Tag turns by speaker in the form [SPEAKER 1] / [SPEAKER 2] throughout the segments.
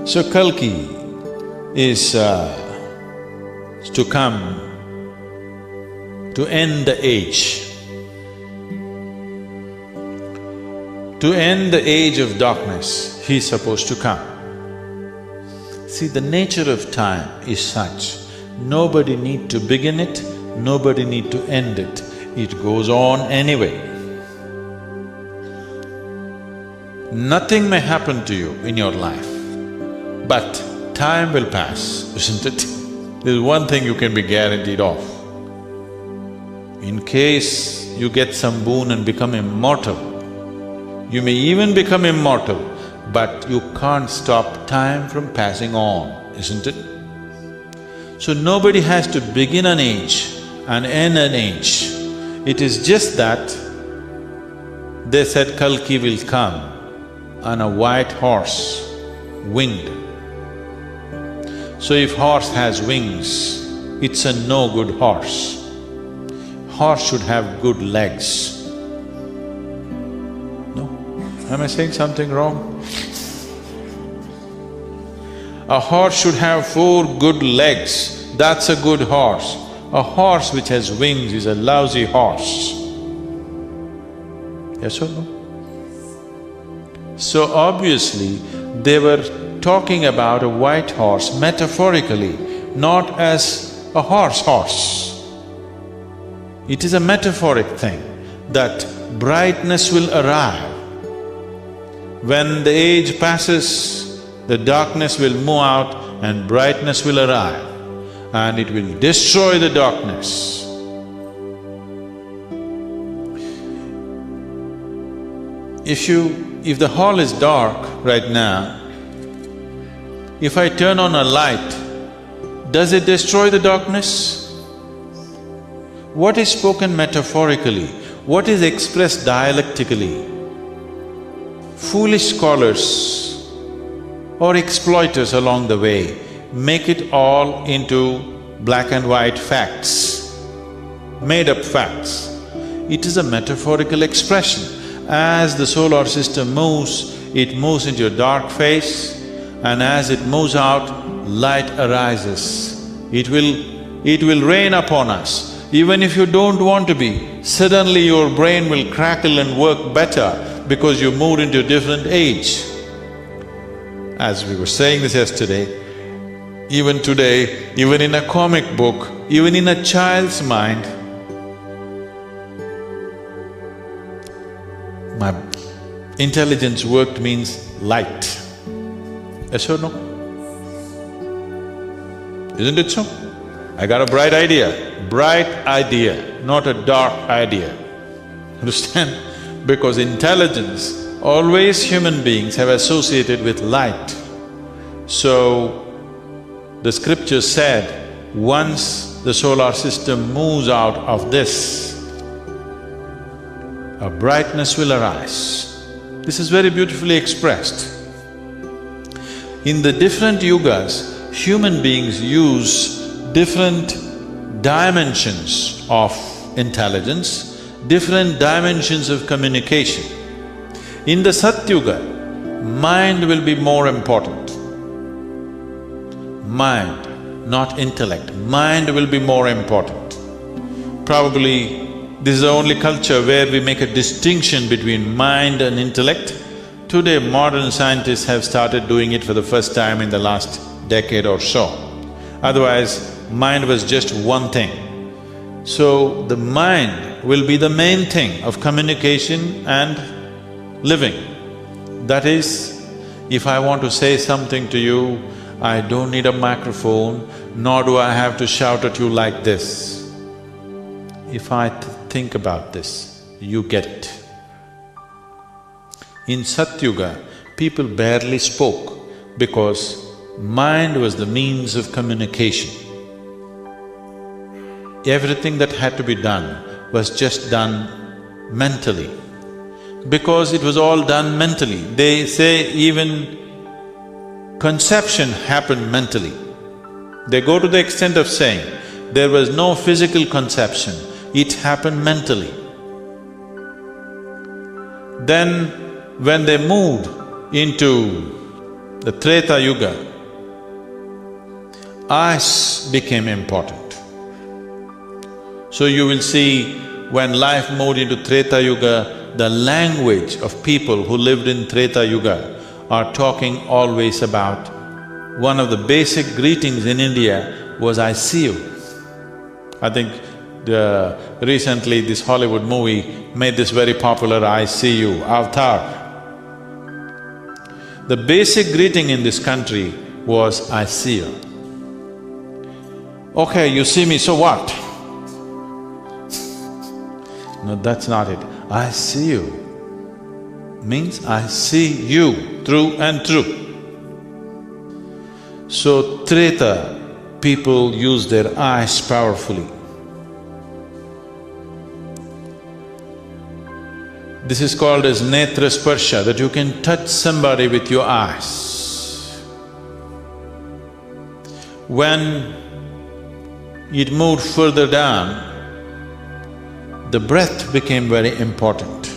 [SPEAKER 1] So Kalki is to come to end the age. To end the age of darkness, he's supposed to come. See, the nature of time is such, nobody need to begin it, nobody need to end it, it goes on anyway. Nothing may happen to you in your life, but time will pass, isn't it? There's one thing you can be guaranteed of. In case you get some boon and become immortal, you may even become immortal, but you can't stop time from passing on, isn't it? So nobody has to begin an age and end an age. It is just that they said Kalki will come on a white horse, winged. So if horse has wings, it's a no good horse. Horse should have good legs. No? Am I saying something wrong? A horse should have 4 good legs, that's a good horse. A horse which has wings is a lousy horse. Yes or no? So obviously, they were talking about a white horse metaphorically, not as a horse. It is a metaphoric thing that brightness will arrive. When the age passes, the darkness will move out and brightness will arrive and it will destroy the darkness. If the hall is dark right now, if I turn on a light, does it destroy the darkness? What is spoken metaphorically? What is expressed dialectically? Foolish scholars or exploiters along the way make it all into black and white facts, made-up facts. It is a metaphorical expression. As the solar system moves, it moves into a dark phase, and as it moves out, light arises. It will rain upon us. Even if you don't want to be, suddenly your brain will crackle and work better because you moved into a different age. As we were saying this yesterday, even today, even in a comic book, even in a child's mind, my intelligence worked means light. Yes or no? Isn't it so? I got a bright idea, not a dark idea. Understand? Because intelligence, always human beings have associated with light. So, the scripture said, once the solar system moves out of this, a brightness will arise. This is very beautifully expressed. In the different yugas, human beings use different dimensions of intelligence, different dimensions of communication. In the Satyuga, mind will be more important. Mind, not intellect, mind will be more important. Probably this is the only culture where we make a distinction between mind and intellect. Today, modern scientists have started doing it for the first time in the last decade or so. Otherwise, mind was just one thing. So, the mind will be the main thing of communication and living. That is, if I want to say something to you, I don't need a microphone, nor do I have to shout at you like this. If I think about this, you get it. In Satyuga, people barely spoke because mind was the means of communication. Everything that had to be done was just done mentally. Because it was all done mentally. They say even conception happened mentally. They go to the extent of saying, there was no physical conception, it happened mentally. Then when they moved into the Treta Yuga, ice became important. So you will see when life moved into Treta Yuga, the language of people who lived in Treta Yuga are talking always about, one of the basic greetings in India was, "I see you." I think recently this Hollywood movie made this very popular, "I see you," Avatar. The basic greeting in this country was, "I see you." Okay, you see me, so what? No, that's not it. "I see you" means I see you through and through. So Treta people use their eyes powerfully. This is called as netra sparsha, that you can touch somebody with your eyes. When it moved further down, the breath became very important.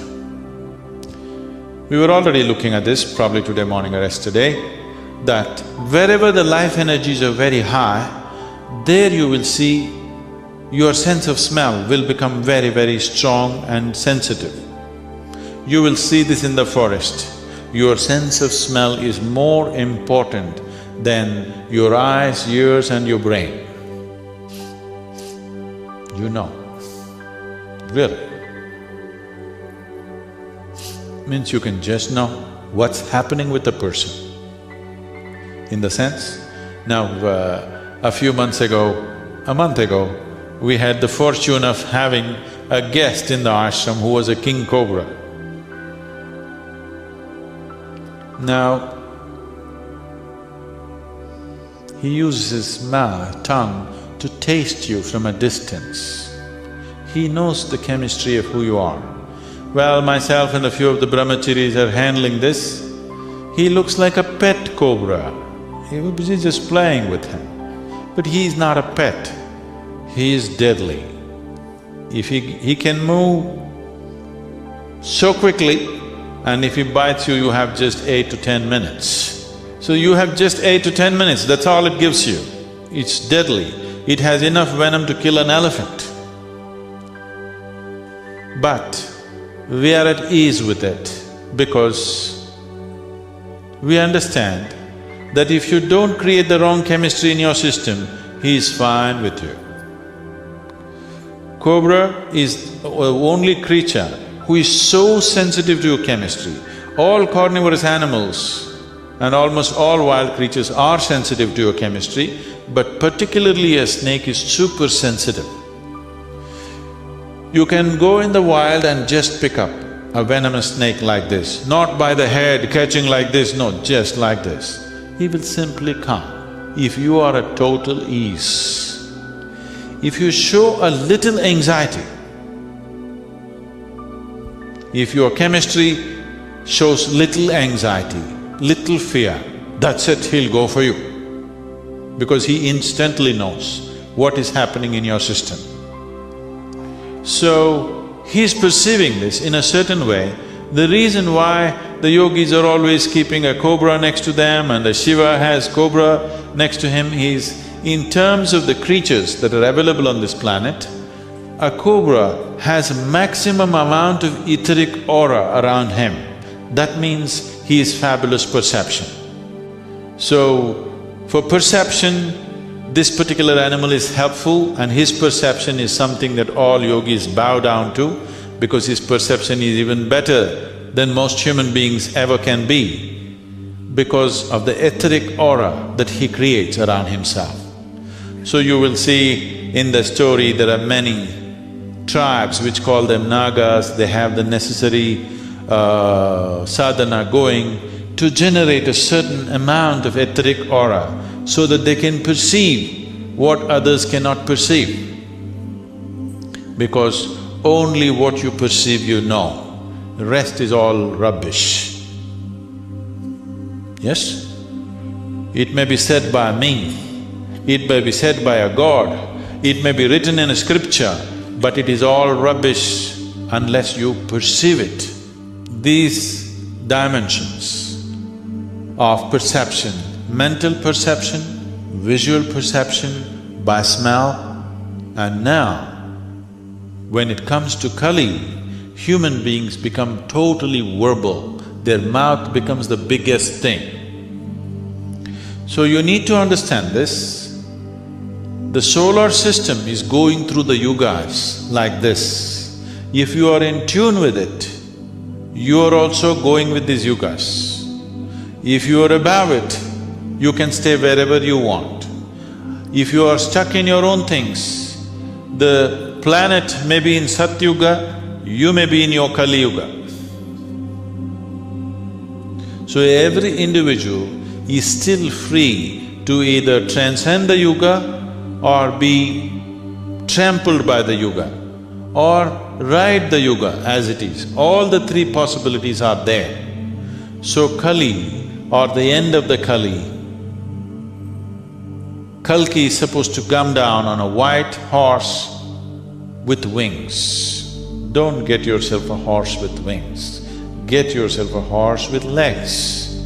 [SPEAKER 1] We were already looking at this probably today morning or yesterday, that wherever the life energies are very high, there you will see your sense of smell will become very, very strong and sensitive. You will see this in the forest. Your sense of smell is more important than your eyes, ears and your brain. You know, really. Means you can just know what's happening with the person. In the sense, now a few months ago, a month ago, we had the fortune of having a guest in the ashram who was a king cobra. Now, he uses his tongue to taste you from a distance. He knows the chemistry of who you are. Well, myself and a few of the brahmacharis are handling this. He looks like a pet cobra. He's just playing with him. But he is not a pet, he is deadly. If he can move so quickly, and if he bites you, you have just 8 to 10 minutes. So you have just 8 to 10 minutes, that's all it gives you. It's deadly. It has enough venom to kill an elephant. But we are at ease with it because we understand that if you don't create the wrong chemistry in your system, he is fine with you. Cobra is the only creature who is so sensitive to your chemistry. All carnivorous animals and almost all wild creatures are sensitive to your chemistry, but particularly a snake is super sensitive. You can go in the wild and just pick up a venomous snake like this, not by the head catching like this, no, just like this. He will simply come if you are at total ease. If you show a little anxiety, if your chemistry shows little anxiety, little fear, that's it, he'll go for you. Because he instantly knows what is happening in your system. So, he's perceiving this in a certain way. The reason why the yogis are always keeping a cobra next to them and the Shiva has cobra next to him is, in terms of the creatures that are available on this planet, a cobra has maximum amount of etheric aura around him. That means he is fabulous perception. So, for perception, this particular animal is helpful and his perception is something that all yogis bow down to because his perception is even better than most human beings ever can be because of the etheric aura that he creates around himself. So you will see in the story there are many tribes which call them Nagas, they have the necessary sadhana going to generate a certain amount of etheric aura so that they can perceive what others cannot perceive. Because only what you perceive you know, the rest is all rubbish. Yes? It may be said by me, it may be said by a god, it may be written in a scripture, but it is all rubbish unless you perceive it. These dimensions of perception, mental perception, visual perception, by smell, and now when it comes to Kali, human beings become totally verbal, their mouth becomes the biggest thing. So you need to understand this. The solar system is going through the yugas like this. If you are in tune with it, you are also going with these yugas. If you are above it, you can stay wherever you want. If you are stuck in your own things, the planet may be in Satyuga, you may be in your Kali Yuga. So every individual is still free to either transcend the yuga or be trampled by the yuga, or ride the yuga as it is. All the three possibilities are there. So Kali, or the end of the Kali, Kalki is supposed to come down on a white horse with wings. Don't get yourself a horse with wings, get yourself a horse with legs.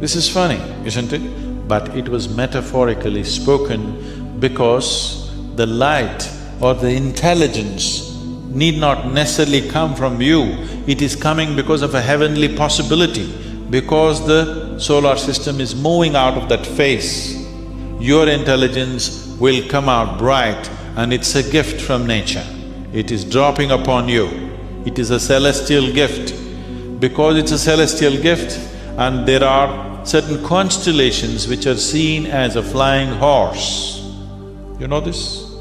[SPEAKER 1] This is funny, isn't it? But it was metaphorically spoken because the light or the intelligence need not necessarily come from you, it is coming because of a heavenly possibility, because the solar system is moving out of that phase. Your intelligence will come out bright and it's a gift from nature. It is dropping upon you. It is a celestial gift. Because it's a celestial gift and there are certain constellations which are seen as a flying horse. You know this?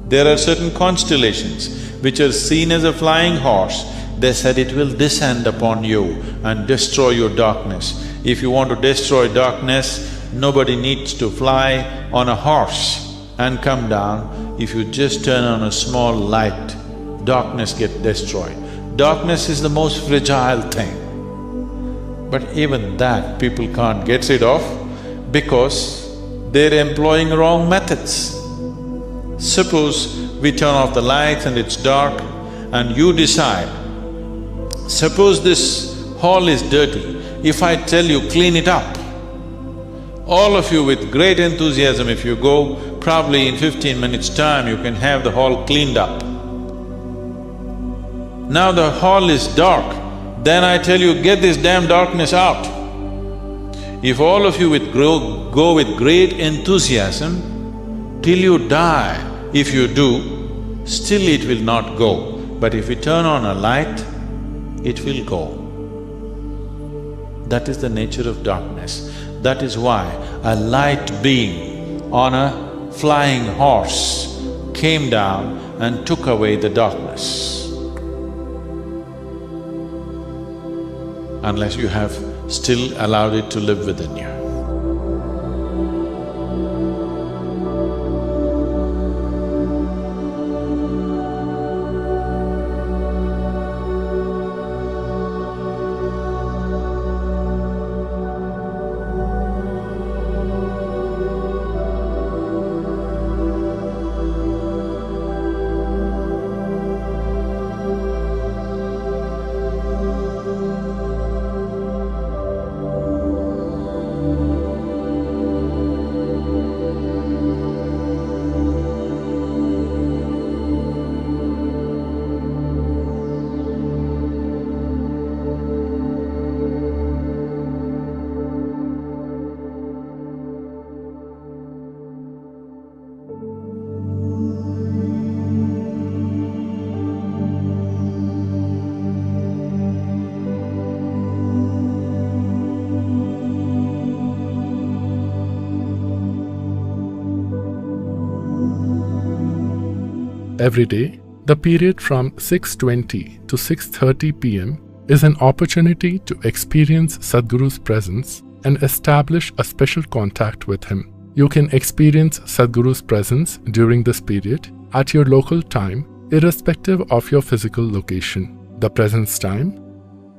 [SPEAKER 1] There are certain constellations which are seen as a flying horse. They said it will descend upon you and destroy your darkness. If you want to destroy darkness, nobody needs to fly on a horse and come down. If you just turn on a small light, darkness gets destroyed. Darkness is the most fragile thing. But even that people can't get rid of because they're employing wrong methods. Suppose we turn off the lights and it's dark and you decide, suppose this hall is dirty, if I tell you clean it up, all of you with great enthusiasm, if you go, probably in 15 minutes' time you can have the hall cleaned up. Now the hall is dark, then I tell you, get this damn darkness out. If all of you go with great enthusiasm, till you die, if you do, still it will not go. But if you turn on a light, it will go. That is the nature of darkness. That is why a light being on a flying horse came down and took away the darkness. Unless you have still allowed it to live within you.
[SPEAKER 2] Every day, the period from 6:20 to 6:30 p.m. is an opportunity to experience Sadhguru's presence and establish a special contact with him. You can experience Sadhguru's presence during this period at your local time, irrespective of your physical location. The presence time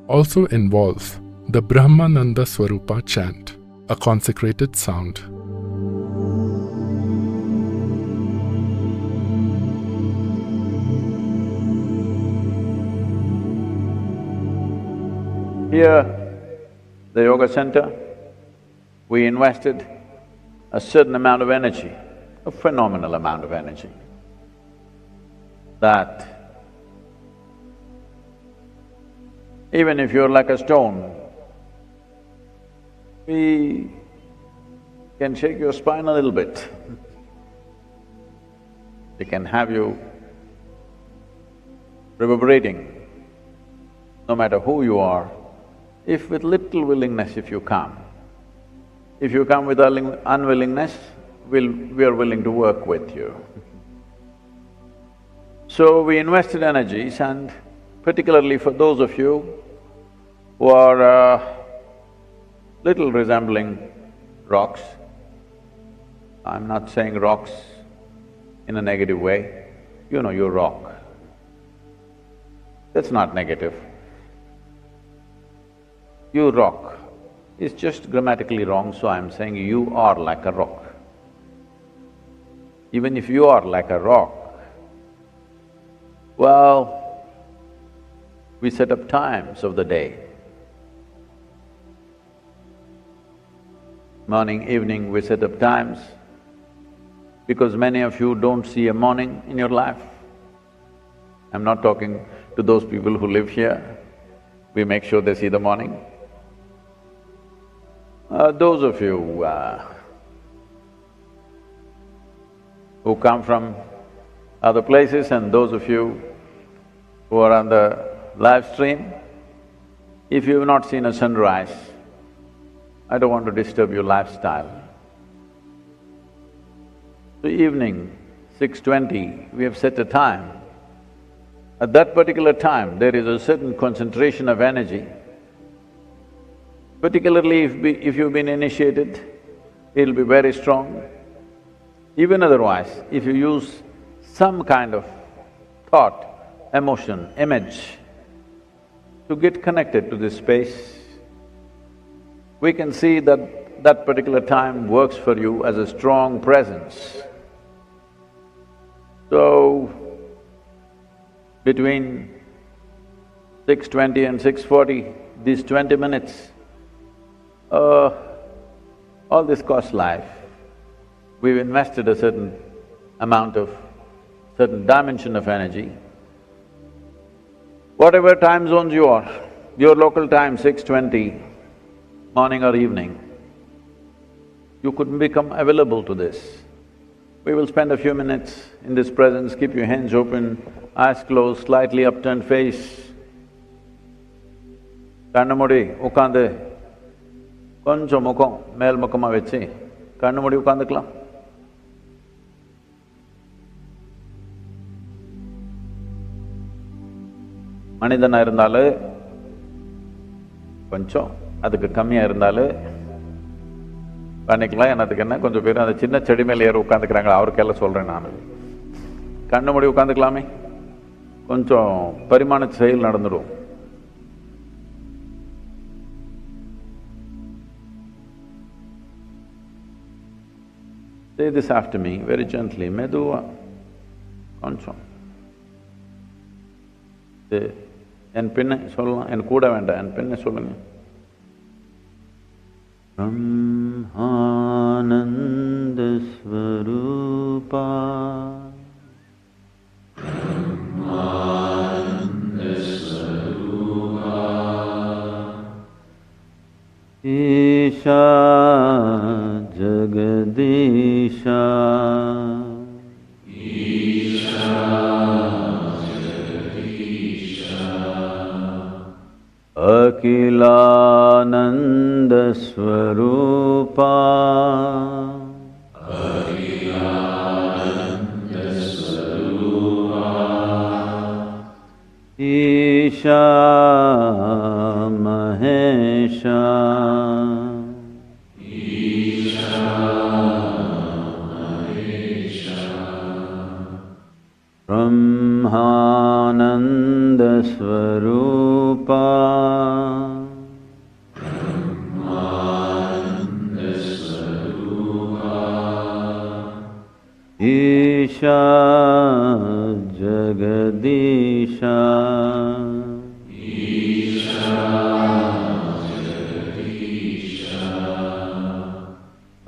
[SPEAKER 2] also involves the Brahmananda Swarupa chant, a consecrated sound.
[SPEAKER 1] Here, the Yoga Center,
[SPEAKER 3] We invested a certain amount of energy, a phenomenal amount of energy, that even if you're like a stone, we can shake your spine a little bit. We can have you reverberating, no matter who you are, if with little willingness if you come. If you come with unwillingness, we are willing to work with you. So we invested energies, and particularly for those of you who are little resembling rocks, I'm not saying rocks in a negative way, you know you're rock. That's not negative. You rock is just grammatically wrong, so I'm saying you are like a rock. Even if you are like a rock, well, we set up times of the day. Morning, evening, we set up times, because many of you don't see a morning in your life. I'm not talking to those people who live here, we make sure they see the morning. Those of you who come from other places and those of you who are on the live stream, if you've not seen a sunrise, I don't want to disturb your lifestyle. So evening, 6:20, we have set a time. At that particular time, there is a certain concentration of energy. Particularly if you've been initiated, it'll be very strong. Even otherwise, if you use some kind of thought, emotion, image to get connected to this space, we can see that that particular time works for you as a strong presence. So, between 6:20 and 6:40, these 20 minutes, all this costs life. We've invested a certain amount of, certain dimension of energy. Whatever time zones you are, your local time, 6:20, morning or evening, you could become available to this. We will spend a few minutes in this presence, keep your hands open, eyes closed, slightly upturned face. Kannu moodi ukkaandu konjam mukham mel mukhama vechi kannu moodi ukkaandukalam. மனிதனா இருந்தாலும் கொஞ்சம் அதுக்கு கம்மியா இருந்தாலும் பண்ணிக்கலாம். என்னத்துக்கு என்ன, கொஞ்சம் பேர் அந்த சின்ன செடி மேலே ஏறி உட்காந்துக்கிறாங்க, அவருக்கெல்லாம் சொல்றேன் நான். கண்ணு மூடி உட்காந்துக்கலாமே, கொஞ்சம் பரிமாண செயல் நடந்துடும். Say this after me very gently, மெதுவா கொஞ்சம். என் பின்ன சொல்லலாம், என் கூட வேண்டாம், என் பின்ன சொல்லுங்க. ब्रह्मानंद स्वरूपा ईशा जगदीशा अखिलानंद स्वरूपा ईशा महेशा ब्रह्मानंद स्वरूपा Isha Jagadisha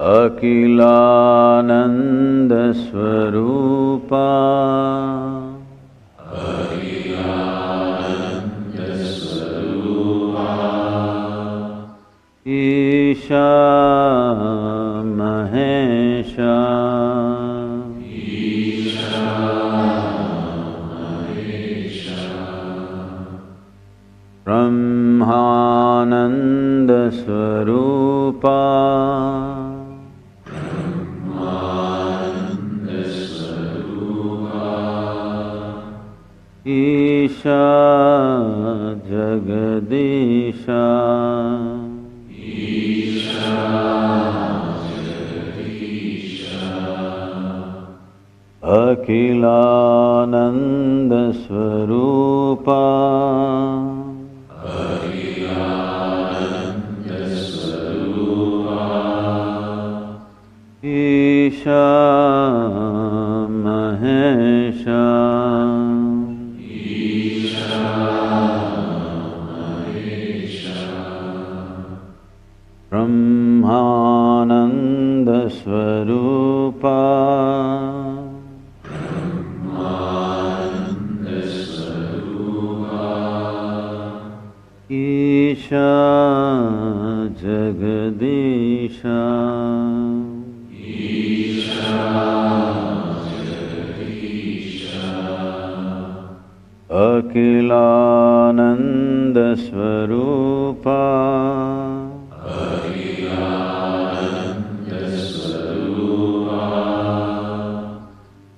[SPEAKER 3] Akhilananda Swarupa Isha Mahesha Brahmananda Swarupa Isha Jagadisha Akhilananda Swarupa Isha Mahesha Brahmananda Swarupa Isha Jagadisha Akhilananda Swarupa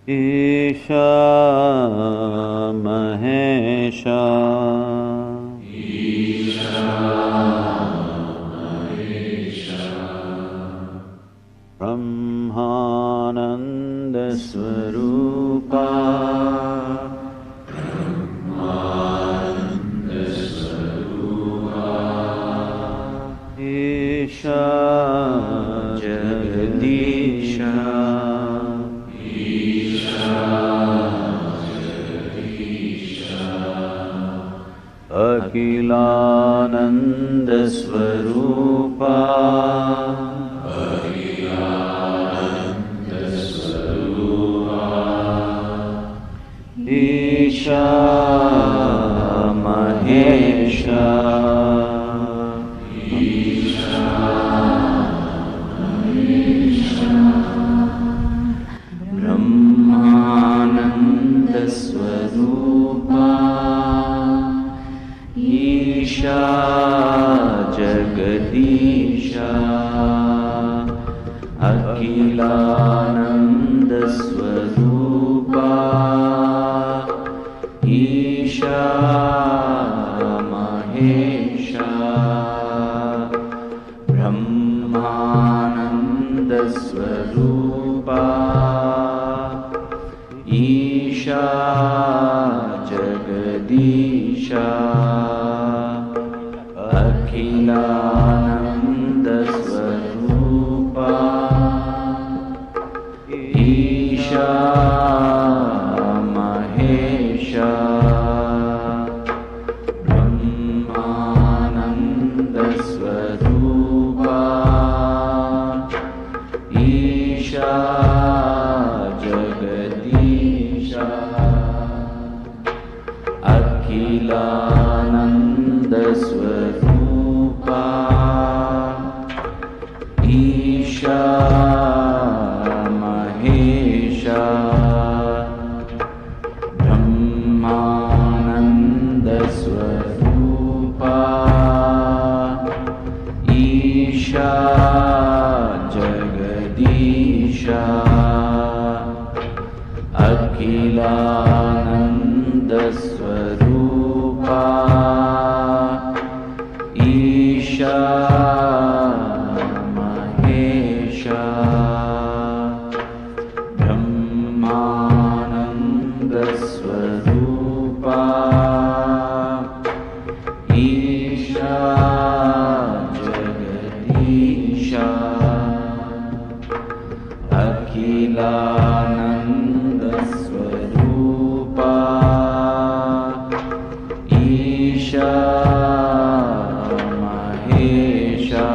[SPEAKER 3] Isha Mahesha Brahmananda Swarupa Isha Jagadisha Akhilananda Swarupa Isha Mahesha Brahmananda Swarupa Isha Jagadisha Akhilananda Swarupa Isha Mahesha Brahmananda Swarupa Isha Jagadisha Akhilananda Swarupa Isha Mahesha Brahmananda Swarupa Isha Jagadisha Akhilananda Swarupa Isha Mahesha Brahmananda Swarupa Isha Jagadisha Akhilananda Swarupa Isha Mahesha Brahmananda Swarupa Isha Jagadisha Akhilananda Swarupa Isha Mahesha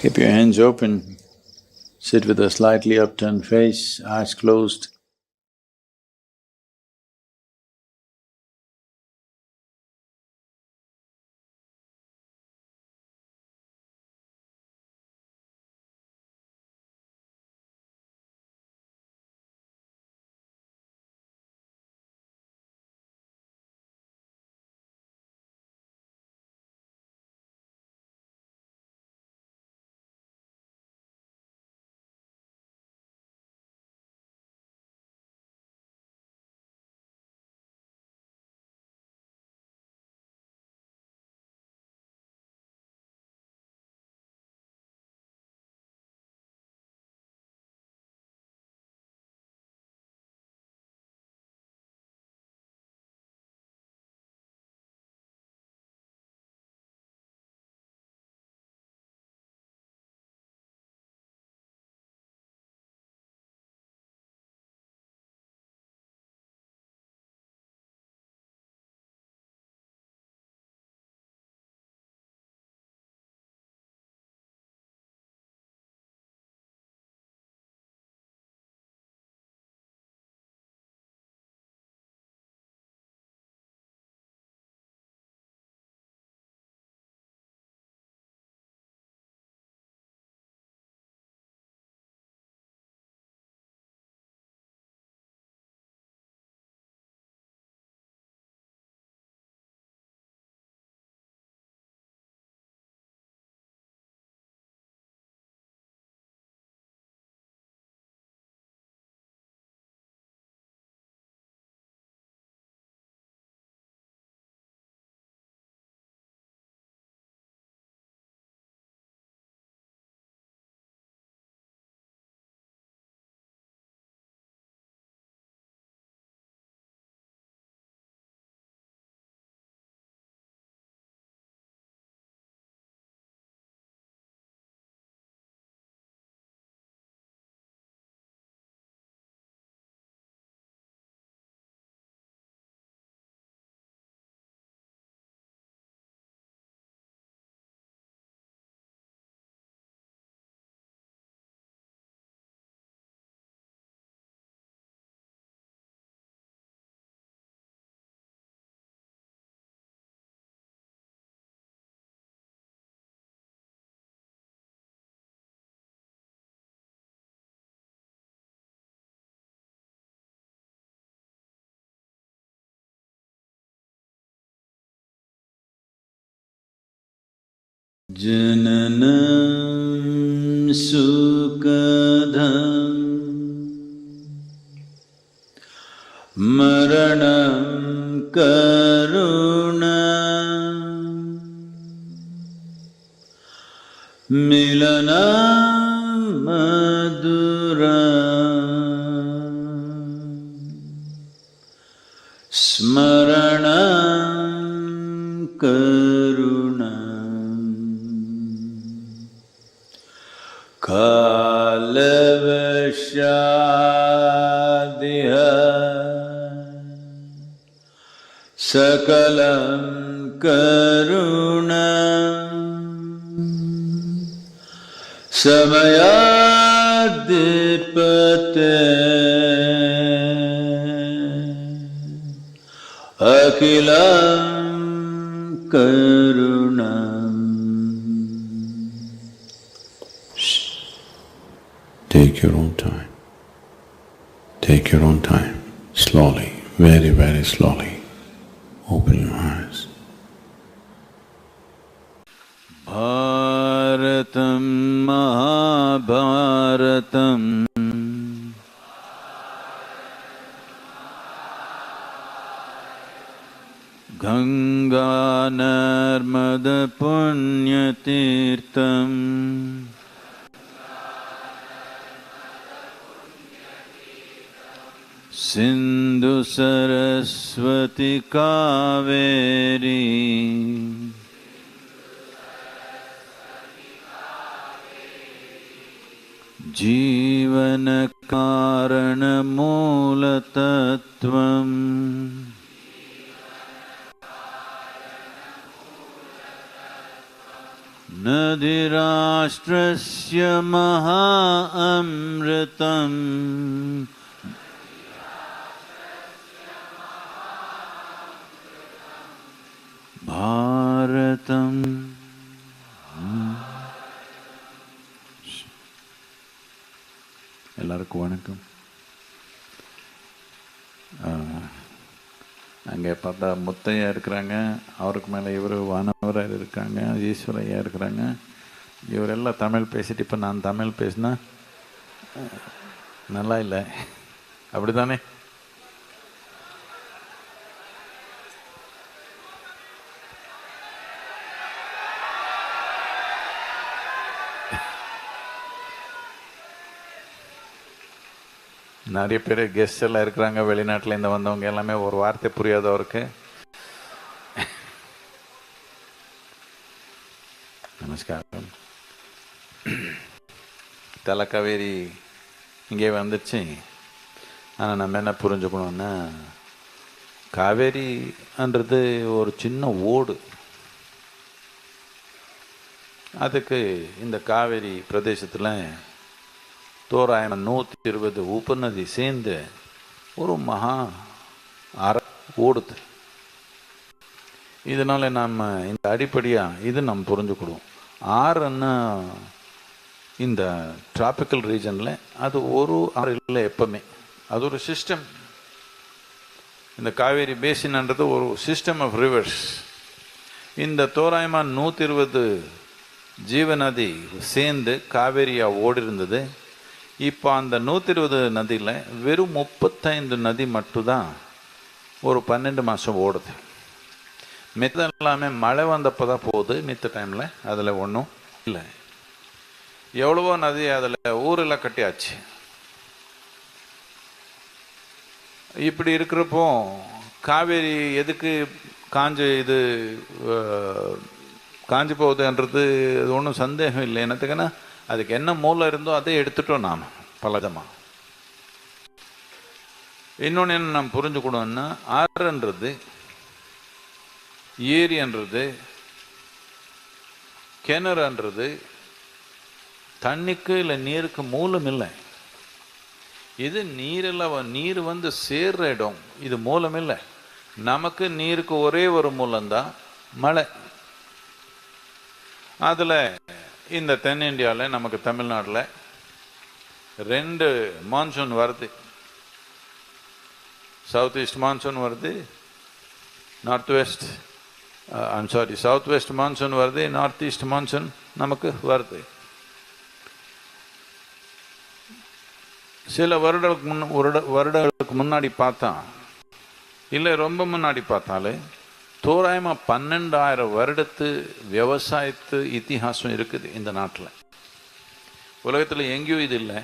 [SPEAKER 1] Keep your hands open, sit with a slightly upturned face, eyes closed.
[SPEAKER 4] Jananam sukadham maranam karunam milanam maduram smaranam karunam kalavashadiha sakalam karunam samayadipate akilam karunam. Take your own time. Take your own time. Slowly, very, very slowly. Open your eyes. Bharatam Mahabharatam Ganga Narmada Punyatirtham Sindhu Saraswati Kaveri Jivana Karana Mula Tattvam Nadirashtrasya Maha Amritam Bharatam. எல்லாருக்கும் வணக்கம். அங்கே பார்த்தா முத்தையா இருக்கிறாங்க, அவருக்கு மேலே இவர் வானவராக இருக்காங்க, ஈஸ்வரையா இருக்கிறாங்க. இவரெல்லாம் தமிழ் பேசிட்டு இப்போ நான் தமிழ் பேசினா நல்லா இல்லை, அப்படி தானே? நிறைய பேர் கெஸ்ட் எல்லாம் இருக்கிறாங்க, வெளிநாட்டிலேருந்து வந்தவங்க எல்லாமே ஒரு வார்த்தை புரியாதவருக்கு நமஸ்காரம். தலக்காவேரி இங்கே வந்துடுச்சு. ஆனால் நம்ம என்ன புரிஞ்சுக்கணுன்னா, காவேரின்றது ஒரு சின்ன ஓடு. அதுக்கு இந்த காவேரி பிரதேசத்தில் தோராயம் 120 உபநதி சேர்ந்து ஒரு மகா ஓடுது. இதனால நம்ம இந்த அடிப்படையாக இது நம்ம புரிஞ்சுக்கிடுவோம். ஆறுன்னா இந்த டிராபிக்கல் ரீஜனில் அது ஒரு ஆறு இல்லை, எப்பவுமே அது ஒரு சிஸ்டம். இந்த காவேரி பேசின்ன்றது ஒரு சிஸ்டம் ஆஃப் ரிவர்ஸ். இந்த தோராயமாக 120 ஜீவநதி சேர்ந்து காவேரியாக ஓடி இருந்தது. இப்போ அந்த 120 நதியில் வெறும் 35 நதி மட்டும்தான் ஒரு 12 மாதம் ஓடுது. மித்த எல்லாமே மழை வந்தப்போ தான் போகுது. மித்த டைமில் அதில் ஒன்றும் இல்லை. எவ்வளவோ நதி அதில் ஊரெல்லாம் கட்டியாச்சு. இப்படி இருக்கிறப்போ காவேரி எதுக்கு காஞ்சி போகுதுன்றது ஒன்றும் சந்தேகம் இல்லை. என்னத்துக்குன்னா அதுக்கு என்ன மூலம் இருந்தோ அதை எடுத்துட்டோம் நாம் பலவிதமாக. இன்னொன்று என்ன நாம் புரிஞ்சுக்கணும்னா, ஆறுன்றது ஏரின்றது கிணறுன்றது தண்ணிக்கு இல்லை நீருக்கு மூலம் இல்லை. இது நீர் வந்து சேர்ற இடம், இது மூலம் இல்லை. நமக்கு நீருக்கு ஒரே ஒரு மூலம்தான் மழை. அதில் இந்த தென்னிந்தியாவில் நமக்கு தமிழ்நாட்டில் 2 மான்சூன் வருது. சவுத் ஈஸ்ட் மான்சூன் வருது, north west I'm sorry, southwest monsoon வருது, northeast monsoon நமக்கு வருது. சில வருடங்களுக்கு முன்னாடி பார்த்தா, இல்லை ரொம்ப முன்னாடி பார்த்தாலே தோராயமாக 12,000 வருடத்து விவசாயத்து இத்திஹாசம் இருக்குது இந்த நாட்டில். உலகத்தில் எங்கேயும் இது இல்லை.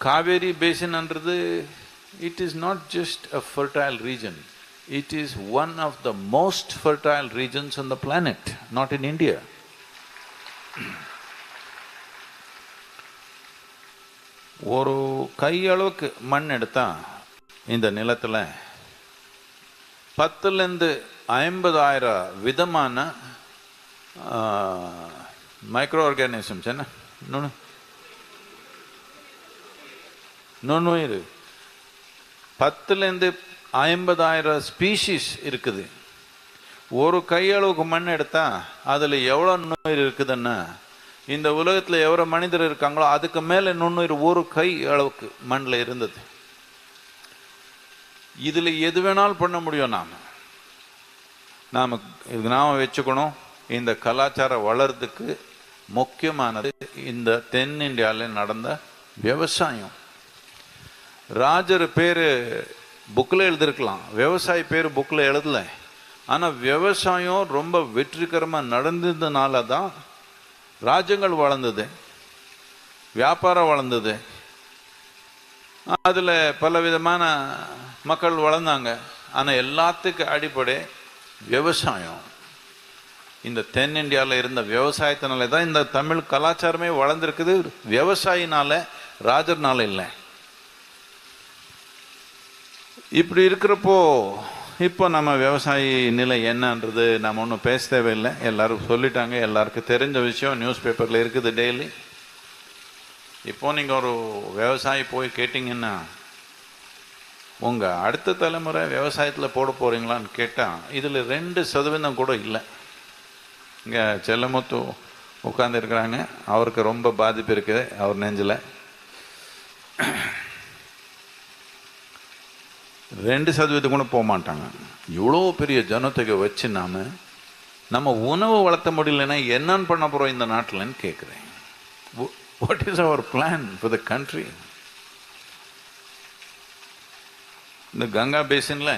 [SPEAKER 4] Kaveri பேசின்ன்றது it is not just a fertile region, it is one of the most fertile regions on the planet, not in India. ஒரு கையளவுக்கு மண் எடுத்தா இந்த நிலத்தில் 10,000 50,000 விதமான மைக்ரோ ஆர்கானிசம்ஸ், என்ன நுண்ணுயிர், 10,000 50,000 ஸ்பீஷீஸ் இருக்குது. ஒரு கையளவுக்கு மண் எடுத்தா அதில் எவ்வளோ நுண்ணுயிர் இருக்குதுன்னா, இந்த உலகத்தில் எவ்வளோ மனிதர் இருக்காங்களோ அதுக்கு மேலே நுண்ணுயிர் ஒரு கை அளவுக்கு மண்ணில் இருந்தது. இதில் எது வேணாலும் பண்ண முடியும். நாம் வச்சுக்கணும். இந்த கலாச்சாரம் வளர்றதுக்கு முக்கியமானது இந்த தென்னிந்தியாவில் நடந்த விவசாயம். ராஜர் பேர் புக்கில் எழுதிருக்கலாம், விவசாய பேர் புக்கில் எழுதலை. ஆனால் விவசாயம் ரொம்ப வெற்றிகரமாக நடந்ததுனால தான் ராஜ்யங்கள் வளர்ந்தது, வியாபாரம் வளர்ந்தது, அதில் பலவிதமான மக்கள் வளர்ந்தாங்க. ஆனால் எல்லாத்துக்கும் அடிப்படை விவசாயம். இந்த தென்னிந்தியாவில் இருந்த விவசாயத்தினால தான் இந்த தமிழ் கலாச்சாரமே வளர்ந்துருக்குது. விவசாயினால, ராஜர்னால இல்லை. இப்படி இருக்கிறப்போ இப்போ நம்ம விவசாயி நிலை என்னன்றது நம்ம ஒன்றும் பேச தேவையில்லை, எல்லாரும் சொல்லிட்டாங்க, எல்லாருக்கும் தெரிஞ்ச விஷயம், நியூஸ் பேப்பரில் இருக்குது டெய்லி. இப்போ நீங்கள் ஒரு விவசாயி போய் கேட்டிங்கன்னா, உங்கள் அடுத்த தலைமுறை விவசாயத்தில் போட போகிறீங்களான்னு கேட்டால் இதில் 2% கூட இல்லை. இங்கே செல்லமுத்து உட்காந்துருக்குறாங்க, அவருக்கு ரொம்ப பாதிப்பு இருக்குது அவர் நெஞ்சில். 2% கூட போக மாட்டாங்க. இவ்வளோ பெரிய ஜனத்தொகை வச்சு நம்ம உணவு வளர்த்த முடியலன்னா என்னன்னு பண்ண போகிறோம் இந்த நாட்டில்னு கேட்குறேன். What is our plan for the country? இந்த Ganga பேசின்ல,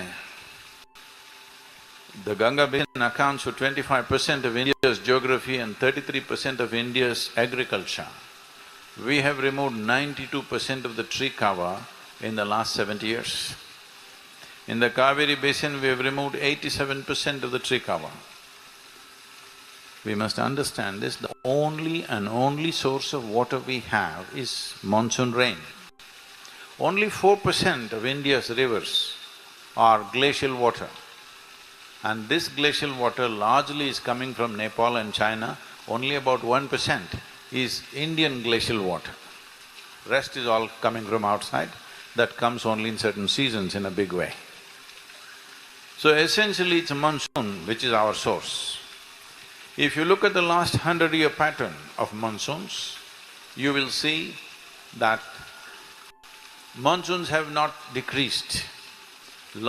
[SPEAKER 4] the Ganga basin accounts for 25% of India's geography and 33% of India's agriculture. We have removed 92% of the tree cover in the last 70 years. In the Kaveri basin, we have removed 87% of the tree cover. We must understand this, the only and only source of water we have is monsoon rain. Only 4% of India's rivers are glacial water. And this glacial water largely is coming from Nepal and China. Only about 1% is Indian glacial water. Rest is all coming from outside. That comes only in certain seasons in a big way. So essentially it's a monsoon which is our source. If you look at the last 100-year pattern of monsoons, you will see that monsoons have not decreased.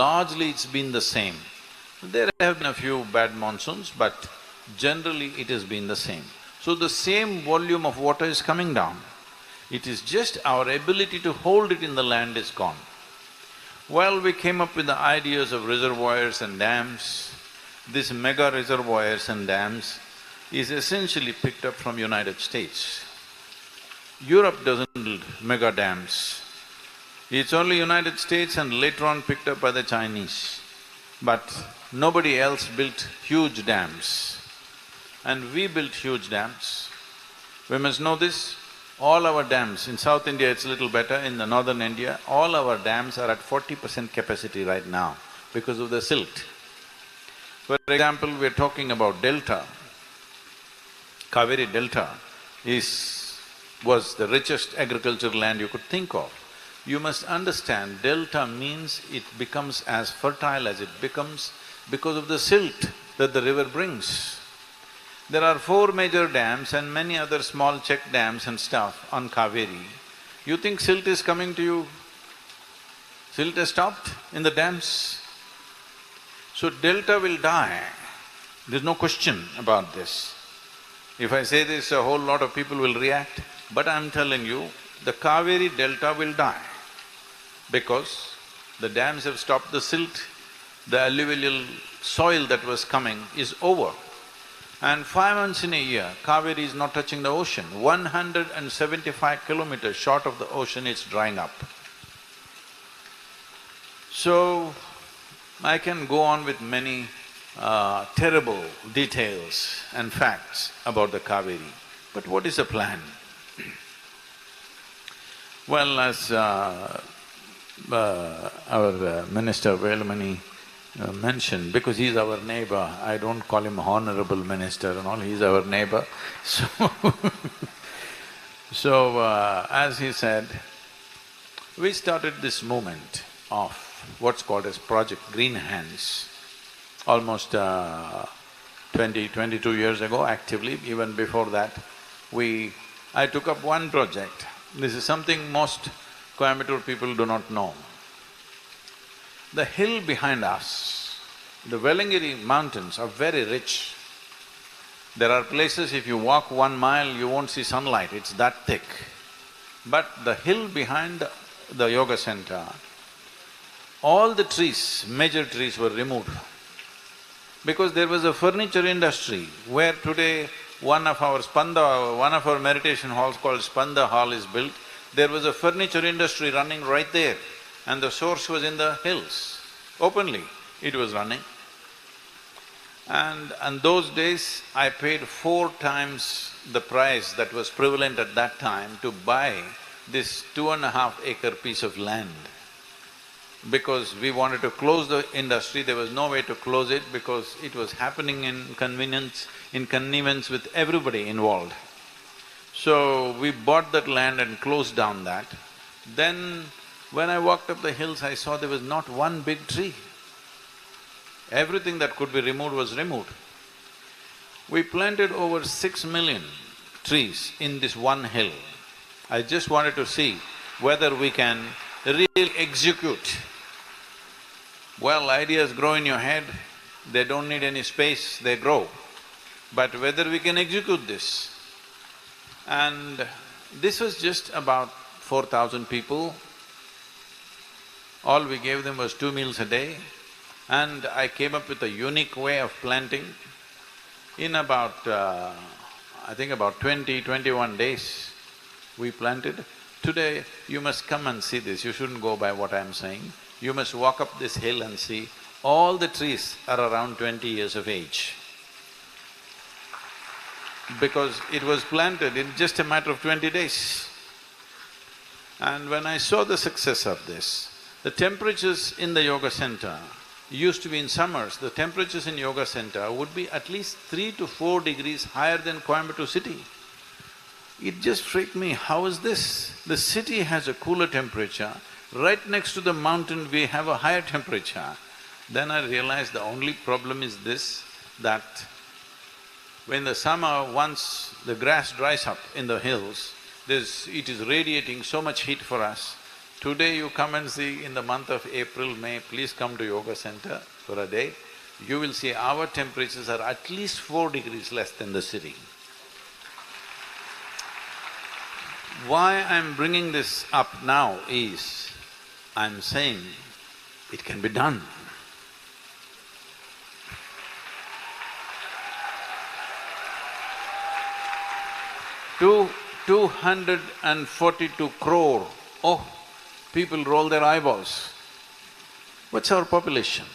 [SPEAKER 4] Largely it's been the same. There have been a few bad monsoons, but generally it has been the same. So the same volume of water is coming down. It is just our ability to hold it in the land is gone. Well, we came up with the ideas of reservoirs and dams. This mega reservoirs and dams is essentially picked up from United States. Europe doesn't build mega dams. It's only United States and later on picked up by the Chinese. But nobody else built huge dams. And we built huge dams. We must know this. All our dams, in South India it's a little better, in the northern India, all our dams are at 40% capacity right now because of the silt. For example, we're talking about delta. Kaveri Delta was the richest agricultural land you could think of. You must understand, delta means it becomes as fertile as it becomes because of the silt that the river brings. There are 4 major dams and many other small check dams and stuff on Kaveri. You think silt is coming to you? Silt has stopped in the dams. So delta will die There's no question about this. If I say this, a whole lot of people will react, but I'm telling you, the Kaveri delta will die because the dams have stopped the silt, the alluvial soil that was coming is over. And 5 months in a year, Kaveri is not touching the ocean. 175 kilometers short of the ocean, it's drying up. So, I can go on with many terrible details and facts about the Kaveri. But what is the plan? Well, as our Minister Velmani mentioned, because he's our neighbor, I don't call him honorable minister and all, he's our neighbor. So, as he said, we started this movement of what's called as Project Green Hands almost 22 years ago actively. Even before that, I took up one project. This is something most Coimbatore people do not know. The hill behind us, the Velangiri mountains are very rich. There are places if you walk 1 mile, you won't see sunlight, it's that thick. But the hill behind the yoga center, all the trees, major trees were removed. Because there was a furniture industry where today one of our meditation halls called Spanda Hall is built. There was a furniture industry running right there, and the source was in the hills. Openly, it was running. And those days, I paid 4 times the price that was prevalent at that time to buy this 2.5 acre piece of land. Because we wanted to close the industry, there was no way to close it because it was happening in connivence with everybody involved. So, we bought that land and closed down that. Then, when I walked up the hills, I saw there was not one big tree. Everything that could be removed was removed. We planted over 6 million trees in this one hill. I just wanted to see whether we can really execute. Well, ideas grow in your head, they don't need any space, they grow. But whether we can execute this. And this was just about 4,000 people. All we gave them was 2 meals a day. And I came up with a unique way of planting. In about, I think about 21 days, we planted. Today, you must come and see this, you shouldn't go by what I'm saying. You must walk up this hill and see, all the trees are around 20 years of age. Because it was planted in just a matter of 20 days. And when I saw the success of this, the temperatures in the yoga center used to be in summers, the temperatures in yoga center would be at least 3 to 4 degrees higher than Coimbatore city. It just freaked me, how is this? The city has a cooler temperature, right next to the mountain we have a higher temperature. Then I realized the only problem is this, that when the summer, once the grass dries up in the hills, it is radiating so much heat for us. Today you come and see in the month of April, May, please come to yoga center for a day, you will see our temperatures are at least 4 degrees less than the city. Why I'm bringing this up now is, I'm saying it can be done. Two… 242 crore, oh, people roll their eyeballs. What's our population?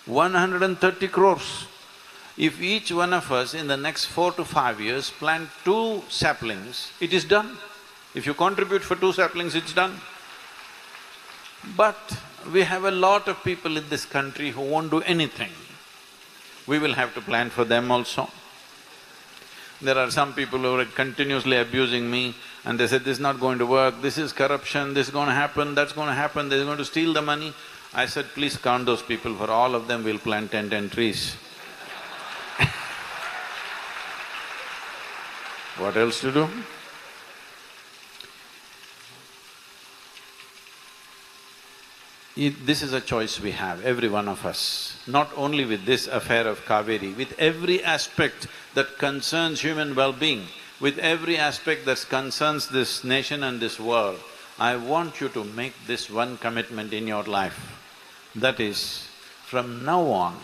[SPEAKER 4] 130 crores. If each one of us in the next 4 to 5 years plant 2 saplings, it is done. If you contribute for 2 saplings, it's done. But we have a lot of people in this country who won't do anything. We will have to plant for them also. There are some people who are continuously abusing me and they said, this is not going to work, this is corruption, this is going to happen, that's going to happen, they're going to steal the money. I said, please count those people, for all of them we'll plant 10 trees. What else to do? This is a choice we have, every one of us. Not only with this affair of Kaveri, with every aspect that concerns human well-being, with every aspect that concerns this nation and this world, I want you to make this one commitment in your life. That is, from now on,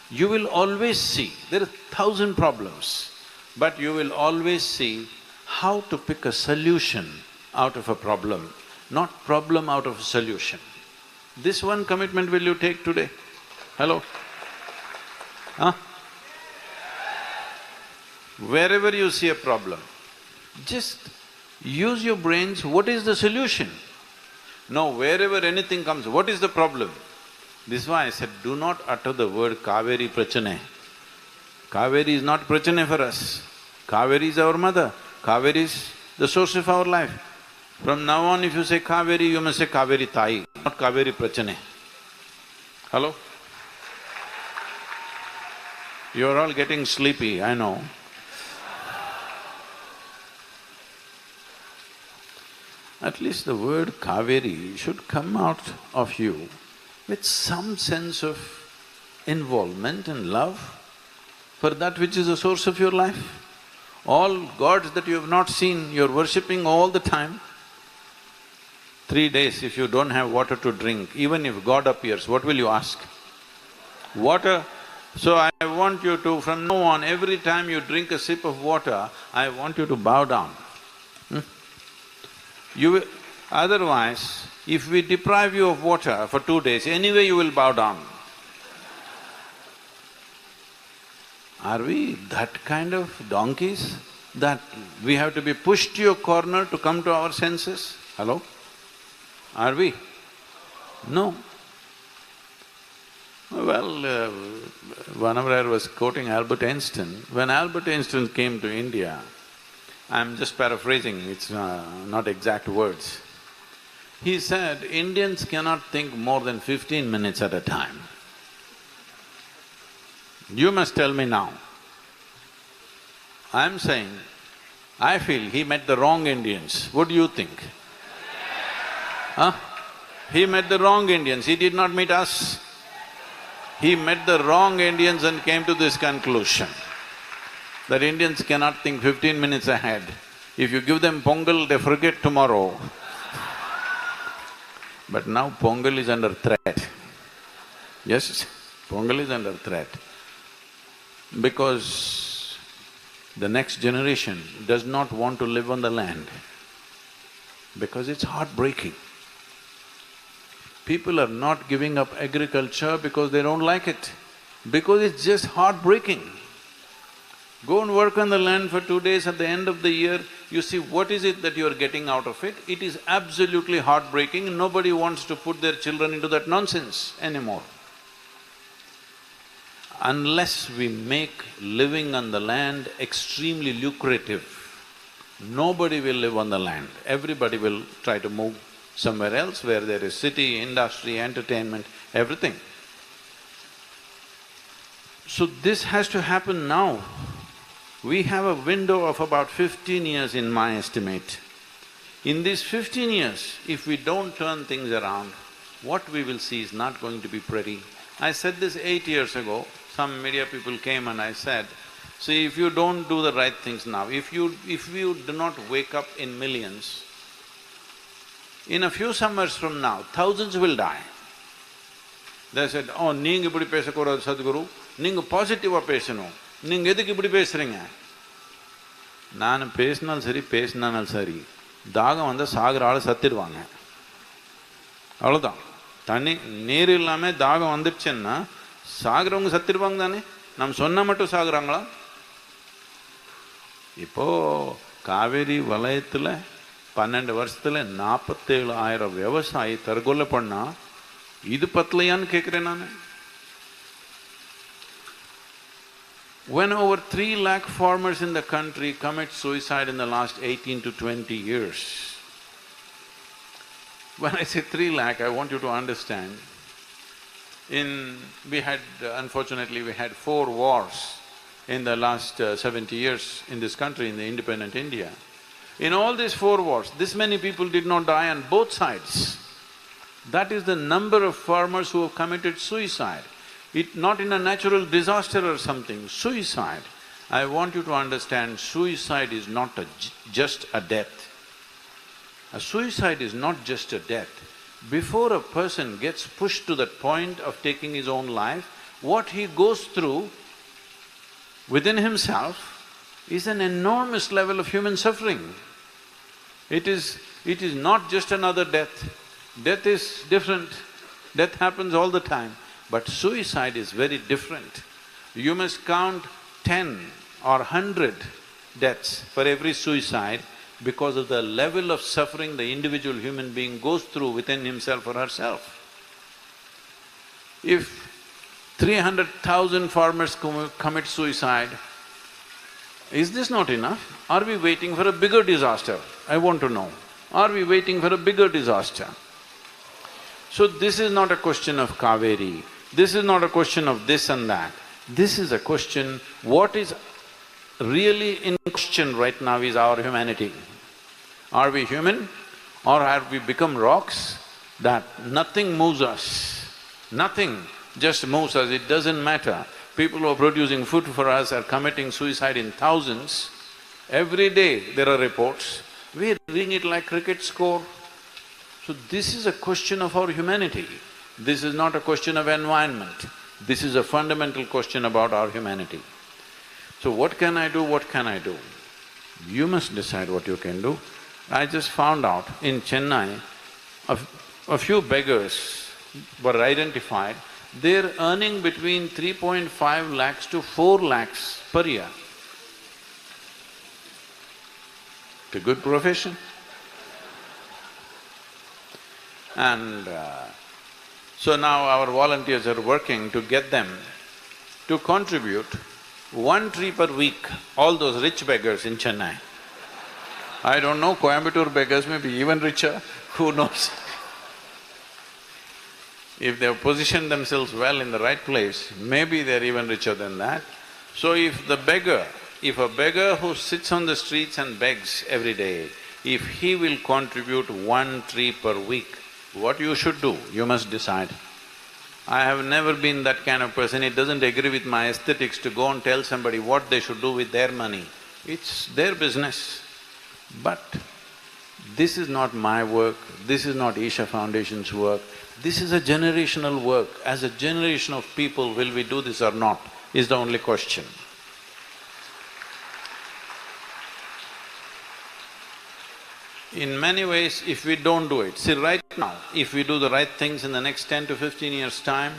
[SPEAKER 4] you will always see, there are 1,000 problems, but you will always see how to pick a solution out of a problem, not problem out of a solution. This one commitment will you take today? Hello? Huh? Wherever you see a problem, just use your brains, what is the solution? No, wherever anything comes, what is the problem? This is why I said, do not utter the word Kaveri Prachane. Kaveri is not Prachane for us. Kaveri is our mother. Kaveri is the source of our life. From now on, if you say Kaveri, you must say Kaveri Tai, not Kaveri Prachane. Hello? You're all getting sleepy, I know. At least the word Kaveri should come out of you with some sense of involvement and love for that which is the source of your life. All gods that you have not seen, you're worshipping all the time. 3 days, if you don't have water to drink, even if God appears, what will you ask? Water. So I want you to, from now on, every time you drink a sip of water, I want you to bow down. You will… otherwise, if we deprive you of water for 2 days, anyway you will bow down. Are we that kind of donkeys that we have to be pushed to a corner to come to our senses? Hello? Are we? No. Well, whenever I was quoting Albert Einstein, when Albert Einstein came to India, I'm just paraphrasing, it's not exact words. He said, Indians cannot think more than 15 minutes at a time. You must tell me now. I'm saying, I feel he met the wrong Indians. What do you think? Huh? He met the wrong Indians, he did not meet us. He met the wrong Indians and came to this conclusion that Indians cannot think 15 minutes ahead. If you give them Pongal, they forget tomorrow. But now Pongal is under threat. Yes, Pongal is under threat. Because the next generation does not want to live on the land, because it's heartbreaking. People are not giving up agriculture because they don't like it, because it's just heartbreaking. Go and work on the land for 2 days, at the end of the year, you see what is it that you are getting out of it. It is absolutely heartbreaking, nobody wants to put their children into that nonsense anymore. Unless we make living on the land extremely lucrative, nobody will live on the land. Everybody will try to move somewhere else where there is city, industry, entertainment, everything. So this has to happen now. We have a window of about 15 years in my estimate. In these 15 years, if we don't turn things around, what we will see is not going to be pretty. I said this 8 years ago, some media people came and I said, see, if you don't do the right things now, if you do not wake up in millions, in a few summers from now, thousands will die. They said, oh, neenga ipdi pesakoodadu Sadhguru, neenga positive-a pesanum, neenga edhukku ipdi pesringa? Naan pesinal sari, pesinanal sari, daagam vanda saagra aala sattiruvanga. Avladhaan. Thanni neer illame daagam vandiruchenna சாகிறவங்க சத்திருவாங்க தானே, நாம் சொன்னா மட்டும் சாகுறாங்களா? இப்போ காவேரி வலயத்துல 12 வருஷத்துல 47,000 விவசாயி தற்கொலை பண்ணா இது பத்தலையான்னு கேட்கிறேன் நானு. When over 3 lakh farmers in the country commit suicide in the last 18 to 20 years, when I say 3 lakh, I want you to understand, unfortunately we had 4 wars in the last 70 years in this country, in the independent India. In all these 4 wars, this many people did not die on both sides. That is the number of farmers who have committed suicide. It… not in a natural disaster or something, suicide. I want you to understand, suicide is not just a death. A suicide is not just a death. Before a person gets pushed to that point of taking his own life, what he goes through within himself is an enormous level of human suffering. It is not just another death. Death is different, death happens all the time, but suicide is very different. You must count 10 or 100 deaths for every suicide because of the level of suffering the individual human being goes through within himself or herself. If 300,000 farmers commit suicide, is this not enough? Are we waiting for a bigger disaster? I want to know. Are we waiting for a bigger disaster? So this is not a question of Kaveri, this is not a question of this and that. This is a question, what is really in question right now is our humanity. Are we human or have we become rocks that nothing moves us? Nothing just moves us, it doesn't matter. People who are producing food for us are committing suicide in thousands. Every day there are reports, we're reading it like cricket score. So this is a question of our humanity. This is not a question of environment. This is a fundamental question about our humanity. So what can I do, what can I do? You must decide what you can do. I just found out in Chennai, a few beggars were identified, they're earning between 3.5 lakhs to 4 lakhs per year. It's a good profession. And so now our volunteers are working to get them to contribute 1 tree per week, all those rich beggars in Chennai. I don't know, Coimbatore beggars may be even richer, who knows? If they have positioned themselves well in the right place, maybe they're even richer than that. So if a beggar who sits on the streets and begs every day, if he will contribute 1 tree per week, what you should do, you must decide. I have never been that kind of person, it doesn't agree with my aesthetics to go and tell somebody what they should do with their money. It's their business. But this is not my work, this is not Isha Foundation's work, this is a generational work. As a generation of people, will we do this or not, is the only question. In many ways, if we don't do it, see right now, if we do the right things in the next 10 to 15 years' time,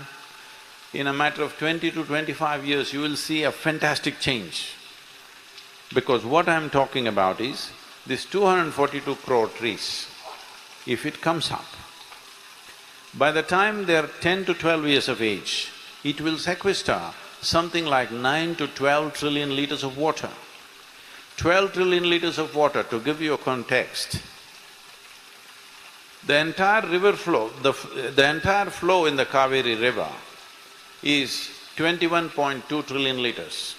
[SPEAKER 4] in a matter of 20 to 25 years, you will see a fantastic change. Because what I'm talking about is, this 242 crore trees, if it comes up, by the time they're 10 to 12 years of age, it will sequester something like 9 to 12 trillion liters of water. 12 trillion liters of water, to give you a context, the entire river flow, the entire flow in the Kaveri river is 21.2 trillion liters.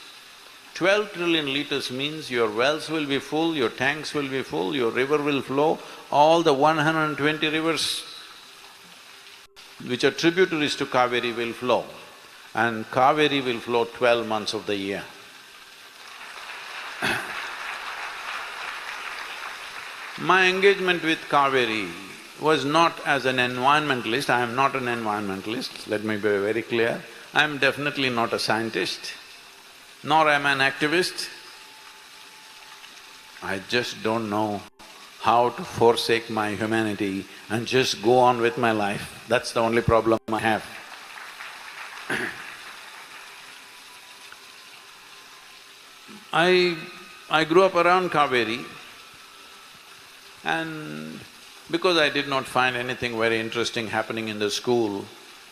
[SPEAKER 4] 12 trillion liters means your wells will be full, your tanks will be full, your river will flow, all the 120 rivers which are tributaries to Kaveri will flow, and Kaveri will flow 12 months of the year. My engagement with Kaveri was not as an environmentalist, I am not an environmentalist, let me be very clear. I am definitely not a scientist, nor am I an activist. I just don't know how to forsake my humanity and just go on with my life. That's the only problem I have. I grew up around Kaveri, and because I did not find anything very interesting happening in the school,